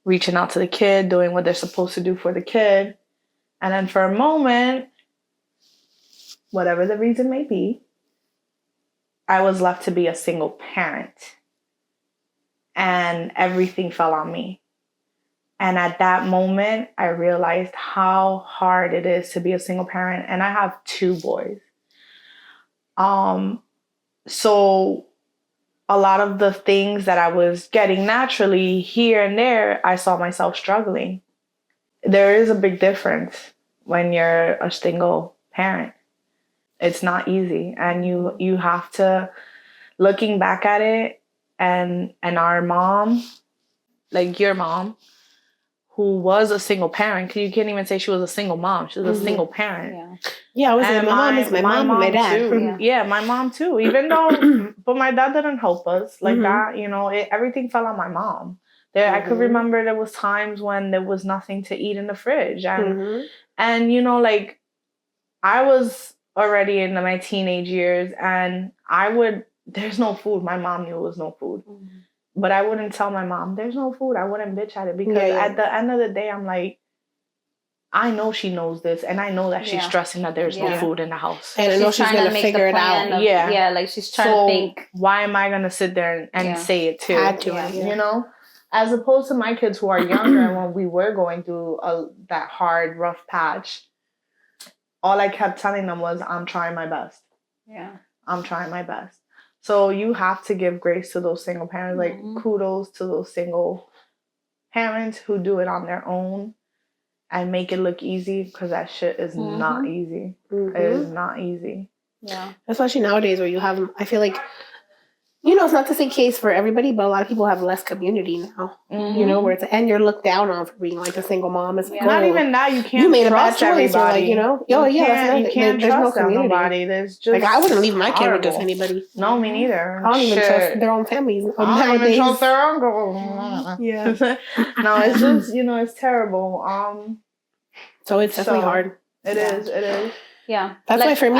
reaching out to the kid, doing what they're supposed to do for the kid, and then for a moment, whatever the reason may be, I was left to be a single parent. And everything fell on me. And at that moment, I realized how hard it is to be a single parent. And I have 2 boys. So a lot of the things that I was getting naturally here and there, I saw myself struggling. There is a big difference when you're a single parent. It's not easy. And you have to, looking back at it, and our mom, like your mom, who was a single parent, because you can't even say she was a single mom. She was a single parent. Yeah, I was saying, my mom is my mom and my dad. Too. Yeah, my mom too. Even though, but my dad didn't help us like that. Everything fell on my mom. I could remember there was times when there was nothing to eat in the fridge. And like I was already in my teenage years and there's no food. My mom knew it was no food. But I wouldn't tell my mom, there's no food. I wouldn't bitch at it because at the end of the day, I'm like, I know she knows this, and I know that she's Yeah. stressing that there's no Yeah. food in the house. And I know she's trying going to to make figure the it out. plan of, Yeah. like she's trying So to think. why am I gonna sit there and Yeah. say it too? Add to Yeah. it, yeah. You know, as opposed to my kids who are younger and when we were going through that hard, rough patch, all I kept telling them was, I'm trying my best. Yeah. I'm trying my best. So you have to give grace to those single parents. Like, kudos to those single parents who do it on their own and make it look easy, because that shit is not easy. It is not easy. Yeah. Especially nowadays where you have, I feel like, you know, it's not the same case for everybody, but a lot of people have less community now. You know, where it's, and you're looked down on for being like a single mom. It's like, not even that. You can't you made trust a bad choice, everybody. Or like, you know, you can't there's trust no nobody. There's just like, I wouldn't leave my kid with horrible. just anybody. No, me neither. I don't even trust their own families. I don't nowadays. even trust their uncle. Yeah. No, it's just, you know, it's terrible. So it's definitely hard. It is. Yeah. That's why for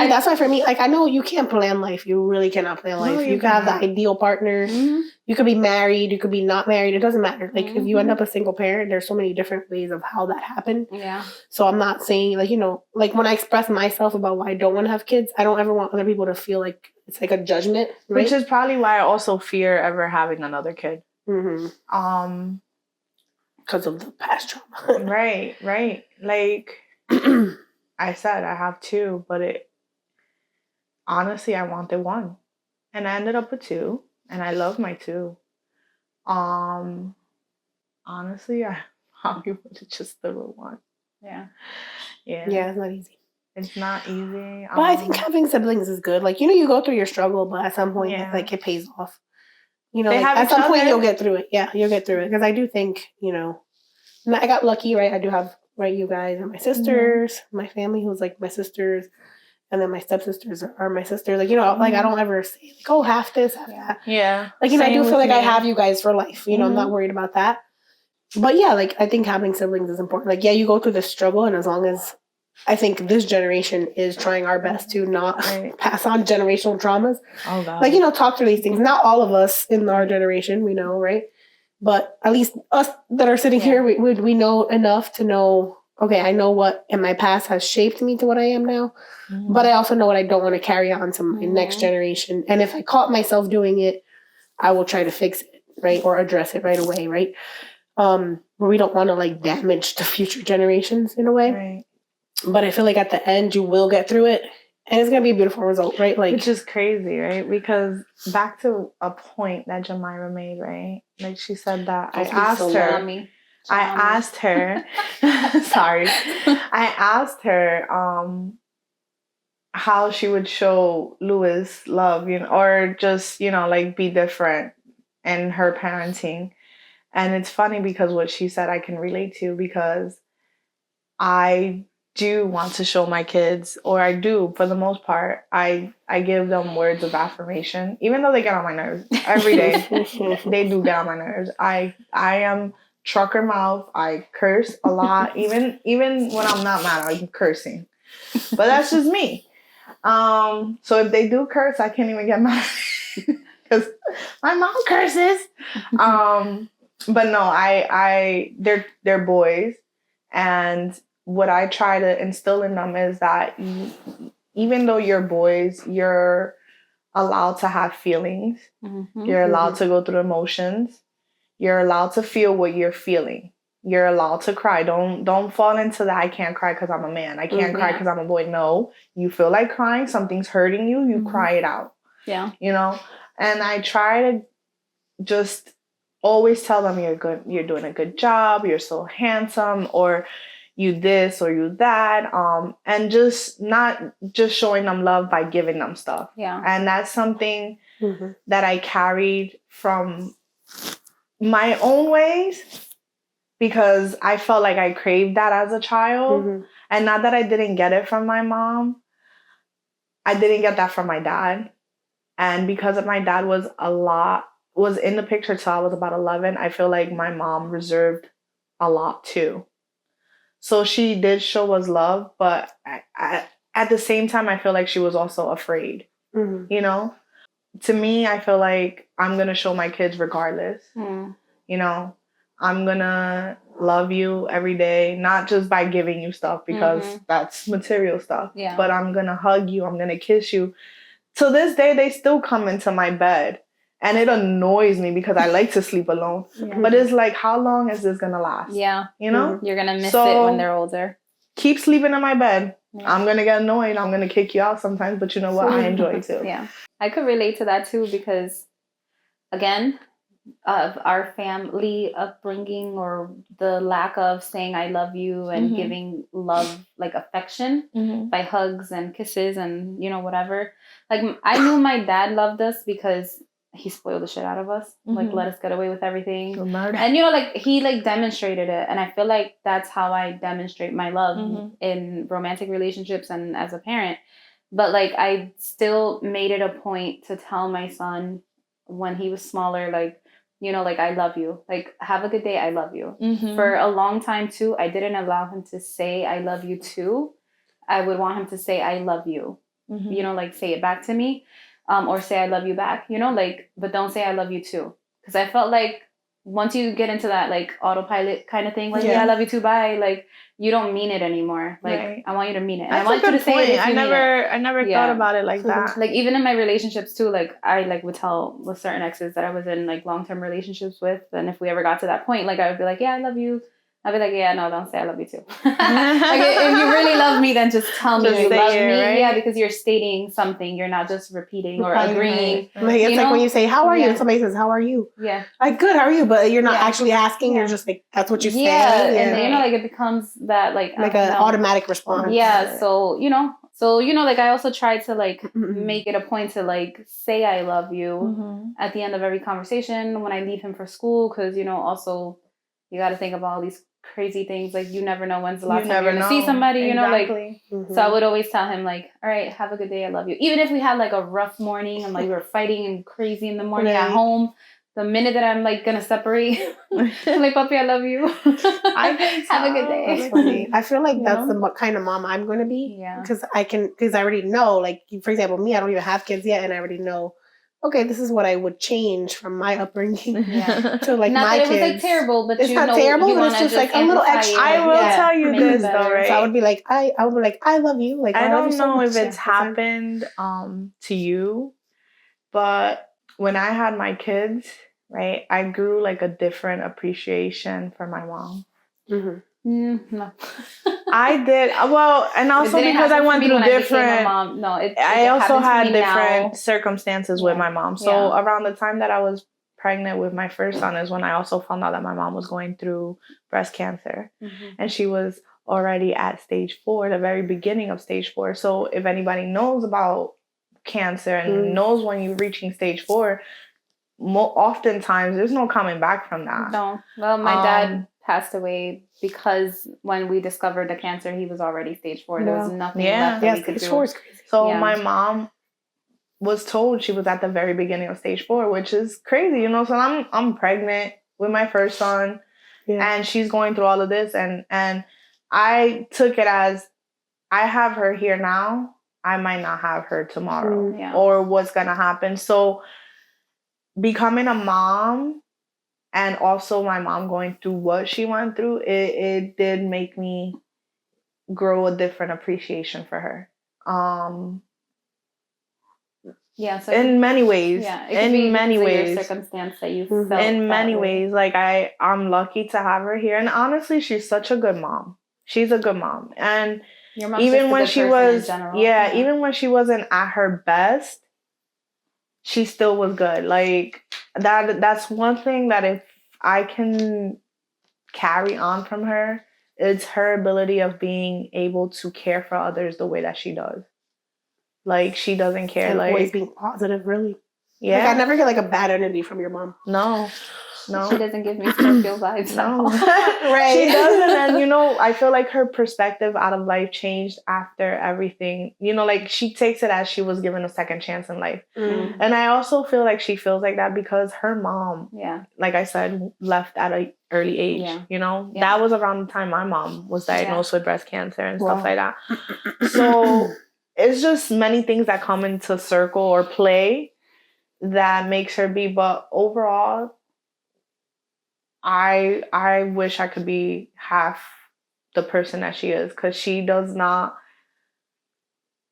me, like, I know you can't plan life. You really cannot plan life. No, you can have the ideal partner. You could be married. You could be not married. It doesn't matter. Like, if you end up a single parent, there's so many different ways of how that happened. Yeah. So I'm not saying, like, you know, like when I express myself about why I don't want to have kids, I don't ever want other people to feel like it's like a judgment. Right? Which is probably why I also fear ever having another kid. Because of the past trauma. Right. Like I said, I have two, but honestly, I wanted one, and I ended up with two, and I love my two. Honestly, I probably would have just still with one. Yeah. Yeah, it's not easy. It's not easy. But I think having siblings is good. Like, you know, you go through your struggle, but at some point, like, it pays off. You know, like, at some point, you'll get through it. Yeah, you'll get through it. Because I do think, you know, and I got lucky, right? I do have, right, you guys and my sisters, my family who's, like, my sisters, and then my stepsisters are my sisters. Like, you know, like, I don't ever say, like, oh, half this, half that. Yeah. Like, you know, I do feel like I have you guys for life. You know, I'm not worried about that. But, yeah, like, I think having siblings is important. Like, yeah, you go through the struggle, and as long as I think this generation is trying our best to not pass on generational traumas. Oh, God. Like, you know, talk through these things. Not all of us in our generation, we know, right? But at least us that are sitting here, we know enough to know, okay, I know what in my past has shaped me to what I am now. But I also know what I don't want to carry on to my next generation. And if I caught myself doing it, I will try to fix it, right? Or address it right away, right? Where we don't want to, like, damage the future generations in a way. Right. But I feel like at the end, you will get through it. And it's going to be a beautiful result, right? Like, which is crazy, right? Because back to a point that Jemira made, right? Like, she said that I asked her, sorry. I asked her how she would show Louis love, you know, or just, you know, like, be different in her parenting. And it's funny because what she said I can relate to, because I do want to show my kids, or I do for the most part, I give them words of affirmation, even though they get on my nerves every day. They do get on my nerves. I am trucker mouth. I curse a lot, even when I'm not mad, I'm cursing. But that's just me. So if they do curse, I can't even get mad because my mom curses. But no, they're boys, and what I try to instill in them is that even though you're boys, you're allowed to have feelings. You're allowed to go through emotions. You're allowed to feel what you're feeling. You're allowed to cry. Don't fall into that. I can't cry because I'm a man. I can't cry because I'm a boy. No, you feel like crying. Something's hurting you. You cry it out. Yeah. You know, and I try to just always tell them you're good. You're doing a good job. You're so handsome, or you this or you that, and just not just showing them love by giving them stuff. Yeah. And that's something that I carried from my own ways, because I felt like I craved that as a child. And not that I didn't get it from my mom, I didn't get that from my dad. And because my dad was in the picture till I was about 11, I feel like my mom reserved a lot too. So she did show us love, but at the same time, I feel like she was also afraid. You know? To me, I feel like I'm going to show my kids regardless. You know? I'm gonna love you every day, not just by giving you stuff because that's material stuff. Yeah. But I'm gonna hug you. I'm gonna kiss you. To this day, they still come into my bed. And it annoys me because I like to sleep alone. Yeah. But it's like, how long is this gonna last? Yeah. You know? You're gonna miss it when they're older. Keep sleeping in my bed. Yeah. I'm gonna get annoyed. I'm gonna kick you out sometimes, but you know what? I enjoy it too. Yeah. I could relate to that too because, again, of our family upbringing or the lack of saying I love you and giving love, like affection by hugs and kisses and, you know, whatever. Like, I knew my dad loved us because he spoiled the shit out of us. Like, let us get away with everything. And, you know, like, he, like, demonstrated it. And I feel like that's how I demonstrate my love in romantic relationships and as a parent. But, like, I still made it a point to tell my son when he was smaller, like, you know, like, I love you. Like, have a good day. I love you. For a long time, too, I didn't allow him to say I love you, too. I would want him to say I love you. You know, like, say it back to me. Or say I love you back, you know, like, but don't say I love you too. Because I felt like once you get into that, like, autopilot kind of thing, like, yeah, I love you too, bye. Like, you don't mean it anymore. Like, I want you to mean it. And I want you to say it if you mean it. I never thought about it like that. Like, even in my relationships too, like, I, like, would tell with certain exes that I was in, like, long-term relationships with. And if we ever got to that point, like, I would be like, yeah, I love you. I'd be like, yeah, no, don't say I love you too. Like, if you really love me, then just tell me you love me. Right? Yeah, because you're stating something. You're not just repeating or agreeing. Right. Like, it's like when you say, how are you? And somebody says, how are you? Yeah. Like, good, how are you? But you're not actually asking. You're just like, that's what you say. And you know, like, it becomes that, like an automatic response. Yeah, so, you know, like, I also try to, like, make it a point to, like, say I love you at the end of every conversation when I leave him for school. Because, you know, also, you got to think about all these crazy things. Like, you never know when's the last time you're going to see somebody, you know, like, so I would always tell him, like, all right, have a good day, I love you. Even if we had, like, a rough morning and, like, we were fighting and crazy in the morning at home, the minute that I'm, like, going to separate, I'm like, puppy, I love you. Have a good day. That's funny. I feel like that's the kind of mom I'm going to be. Yeah. Because I already know, like, for example, me, I don't even have kids yet, and I already know, okay, this is what I would change from my upbringing to, like, not my that it kids. was, like, terrible, but it's you not know, terrible, you but it's just like a little extra. I will tell you this though, right? So I would be like, I love you. Like, I don't know so if it's happened to you, but when I had my kids, right, I grew, like, a different appreciation for my mom. No. I did well, and also because I went through different. I also had different circumstances with my mom. So around the time that I was pregnant with my first son is when I also found out that my mom was going through breast cancer, and she was already at stage 4, the very beginning of stage 4. So if anybody knows about cancer and knows when you're reaching stage 4, oftentimes there's no coming back from that. No. Well, my dad passed away because when we discovered the cancer, he was already stage 4. There was nothing left that we could do. 4 is crazy. So my mom was told she was at the very beginning of stage 4, which is crazy, you know. So I'm pregnant with my first son, and she's going through all of this, and I took it as I have her here now. I might not have her tomorrow, or what's gonna happen. So becoming a mom. And also my mom going through what she went through, it did make me grow a different appreciation for her. So in many ways. Yeah, it in many ways. Your circumstance that you felt in many ways. Like, I'm lucky to have her here. And honestly, she's such a good mom. She's a good mom. And your mom's even when she was, yeah, even when she wasn't at her best, she still was good. Like, that's one thing that if I can carry on from her, it's her ability of being able to care for others the way that she does. Like, she doesn't care. And like, always being positive, really. Yeah. Like, I never get, like, a bad energy from your mom. No. She doesn't give me Scorpio vibes. No. Right. She doesn't. And, you know, I feel like her perspective out of life changed after everything. You know, like, she takes it as she was given a second chance in life. And I also feel like she feels like that because her mom, like I said, left at an early age. You know, that was around the time my mom was diagnosed with breast cancer and stuff like that. So it's just many things that come into circle or play that makes her be. But overall, I wish I could be half the person that she is, because she does not,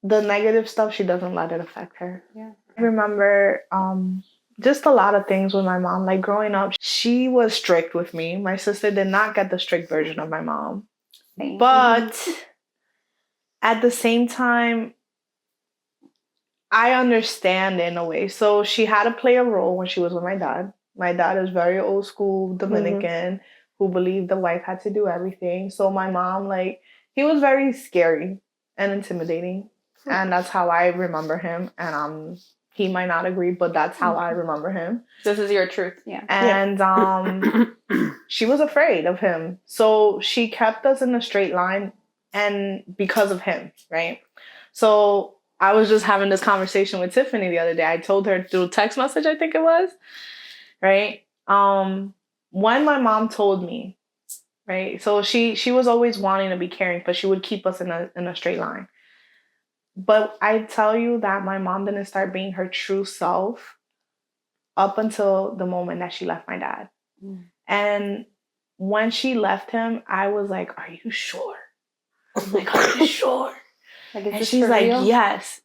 the negative stuff, she doesn't let it affect her. Yeah. I remember just a lot of things with my mom. Like growing up, she was strict with me. My sister did not get the strict version of my mom. Same. But at the same time, I understand in a way. So she had to play a role when she was with my dad. My dad is very old school Dominican who believed the wife had to do everything. So my mom, like, he was very scary and intimidating. And that's how I remember him. And he might not agree, but that's how I remember him. This is your truth. Yeah. And she was afraid of him. So she kept us in a straight line, and because of him, right? So I was just having this conversation with Tiffany the other day. I told her through text message, I think it was, right? When my mom told me, right? So she was always wanting to be caring, but she would keep us in a straight line. But I tell you that my mom didn't start being her true self up until the moment that she left my dad. And when she left him, I was like, "Are you sure?" I'm like, "Are you sure?" Like, is And this she's for like, real? yes.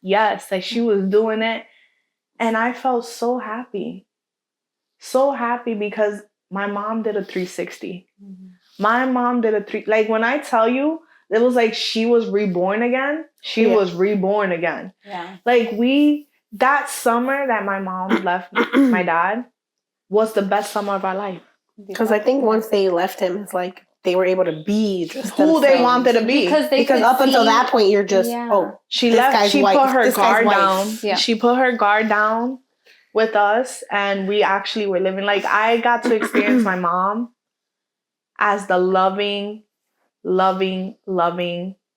Like, she was doing it. And I felt so happy. So happy, because my mom did a 360. My mom did like, when I tell you, it was like she was reborn again. She was reborn again. Yeah. Like, that summer that my mom left my dad was the best summer of our life. Because I think once they left him, it's like they were able to be just who they wanted to be. Because up until that point, you're just, she this left. guy's She wife. put her This guard guy's down. wife. Yeah. She put her guard down with us, and we actually were living. Like, I got to experience my mom as the loving,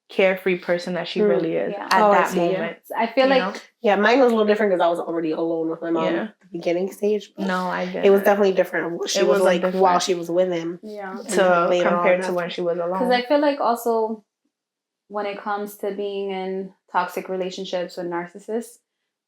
carefree person that she really is at that moment. I feel like mine was a little different because I was already alone with my mom at the beginning stage. No, I didn't. It was definitely different. She was like different while she was with him. Yeah. Compared to when she was alone. Because I feel like also when it comes to being in toxic relationships with narcissists,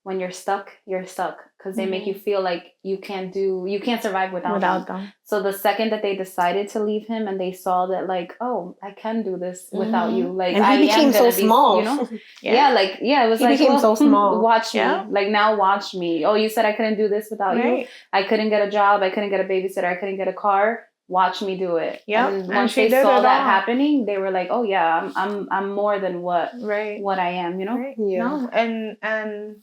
when you're stuck, because they make you feel like you can't survive without them. So the second that they decided to leave him and they saw that, like, oh, I can do this without you, like, and he became so small, you know? It was he like, became so small. Watch me, like, now watch me. Oh, you said I couldn't do this without you. I couldn't get a job. I couldn't get a babysitter. I couldn't get a car. Watch me do it. Yeah. And once they saw that happening, they were like, oh yeah, I'm more than what I am, you know? Right. Yeah. No, and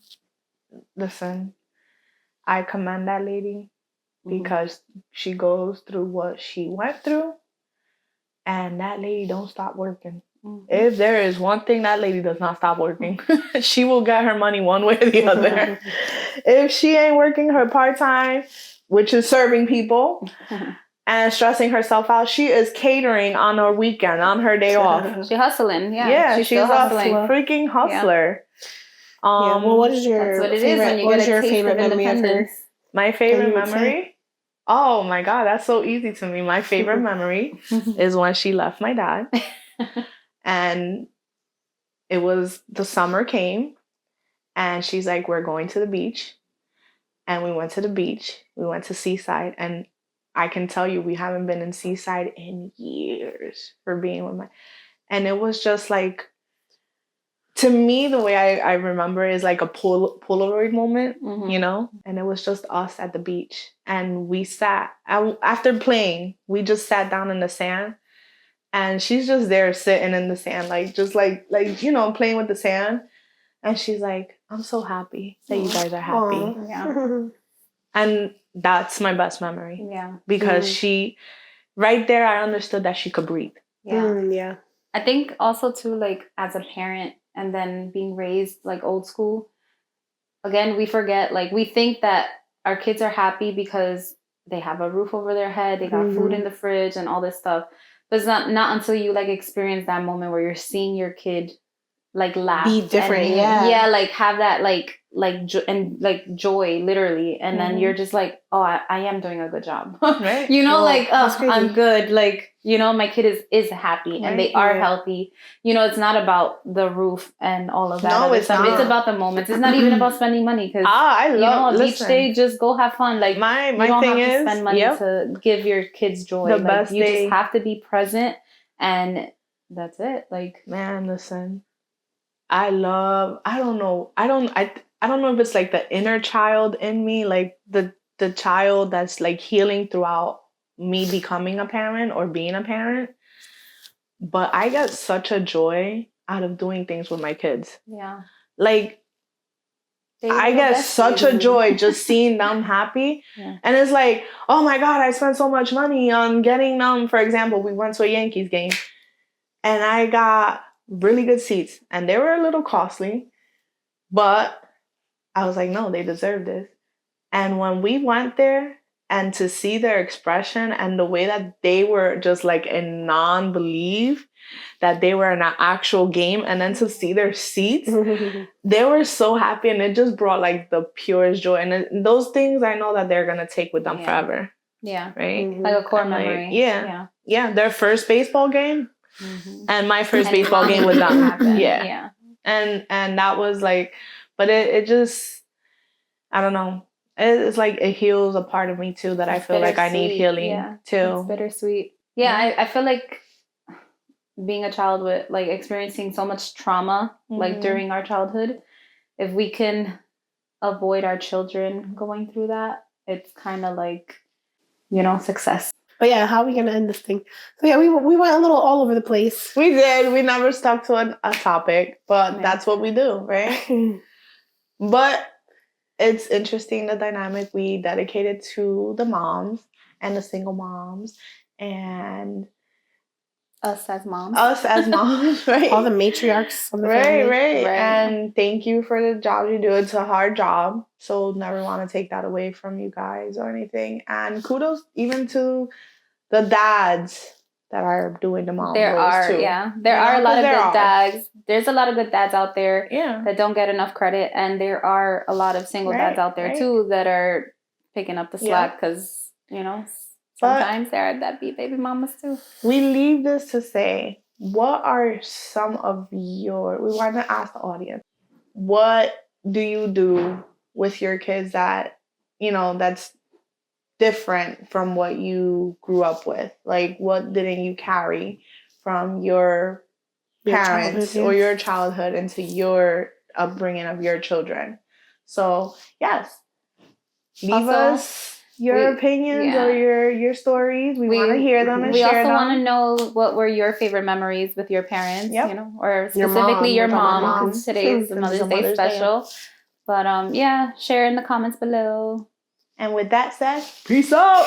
listen, I commend that lady because she goes through what she went through, and that lady don't stop working. If there is one thing that lady does not stop working, she will get her money one way or the other. If she ain't working her part-time, which is serving people and stressing herself out, she is catering on her weekend, on her day off. She's hustling. She's hustling. Freaking hustler. Well, what is your favorite memory of her? My favorite memory? Oh my God, that's so easy to me. My favorite memory is when she left my dad. And it was, the summer came, and she's like, we're going to the beach. And we went to the beach. We went to Seaside. And I can tell you, we haven't been in Seaside in years for being with and it was just like, to me, the way I remember is like a Polaroid moment, you know? And it was just us at the beach. And we sat, after playing, we just sat down in the sand. And she's just there sitting in the sand, like, just like, you know, playing with the sand. And she's like, I'm so happy that you guys are happy. Yeah. And that's my best memory. Yeah. Because she, right there, I understood that she could breathe. Yeah. I think also too, like, as a parent and then being raised like old school, again, we forget, like, we think that our kids are happy because they have a roof over their head, they got food in the fridge and all this stuff. But it's not until you, like, experience that moment where you're seeing your kid like laugh, Be different, and, yeah. like have that joy literally, and then you're just like, oh, I am doing a good job, Right. Well, like, that's oh, crazy. I'm good, like, my kid is happy, and they are Yeah. healthy. It's not about the roof and all of that No, other it's stuff. not. It's about the moments. It's not even about spending money, because I love a beach listen, day, just go have fun. Like, my you don't thing have to is, spend money to give your kids joy. The Like, best you day- just have to be present, and that's it. Like, man, listen, I don't know if it's like the inner child in me, like the child that's like healing throughout me becoming a parent or being a parent, but I get such a joy out of doing things with my kids. yeah. Like, I get such a joy just seeing them happy. Yeah. And it's like, oh my God, I spent so much money on getting them. For example, we went to a Yankees game and I got really good seats, and they were a little costly, but I was like, no, they deserve this. And when we went there, and to see their expression and the way that they were just like in non-belief that they were in an actual game, and then to see their seats, they were so happy, and it just brought like the purest joy. And those things I know that they're gonna take with them forever. Yeah. Right? Like a core And memory. Like, yeah. Their first baseball game. And my first And baseball game with them. happened. Yeah. And that was like, but it just, I don't know. It's like it heals a part of me too that I feel like I need healing too. It's bittersweet. Yeah, I feel like being a child with like experiencing so much trauma like during our childhood, if we can avoid our children going through that, it's kind of like, success. But yeah, how are we gonna end this thing? So yeah, we went a little all over the place. We did. We never stuck to a topic, but that's what we do, right? But it's interesting, the dynamic we dedicated to the moms and the single moms and us as moms, right? All the matriarchs of the family. Right. And thank you for the job you do. It's a hard job, so never want to take that away from you guys or anything. And kudos even to the dads that are doing the mom roles too. There are a lot of good dads. There's a lot of good dads out there that don't get enough credit, and there are a lot of single dads out there too that are picking up the slack, because sometimes there are deadbeat baby mamas too. We leave this to say, what are some of we want to ask the audience, what do you do with your kids that, that's different from what you grew up with? Like, what didn't you carry from your parents or your childhood into your upbringing of your children? So, yes, leave us your opinions or your stories. We want to hear them and share them. We also want to know what were your favorite memories with your parents, or specifically your mom, because today is Mother's Day special. But share in the comments below. And with that said, peace out.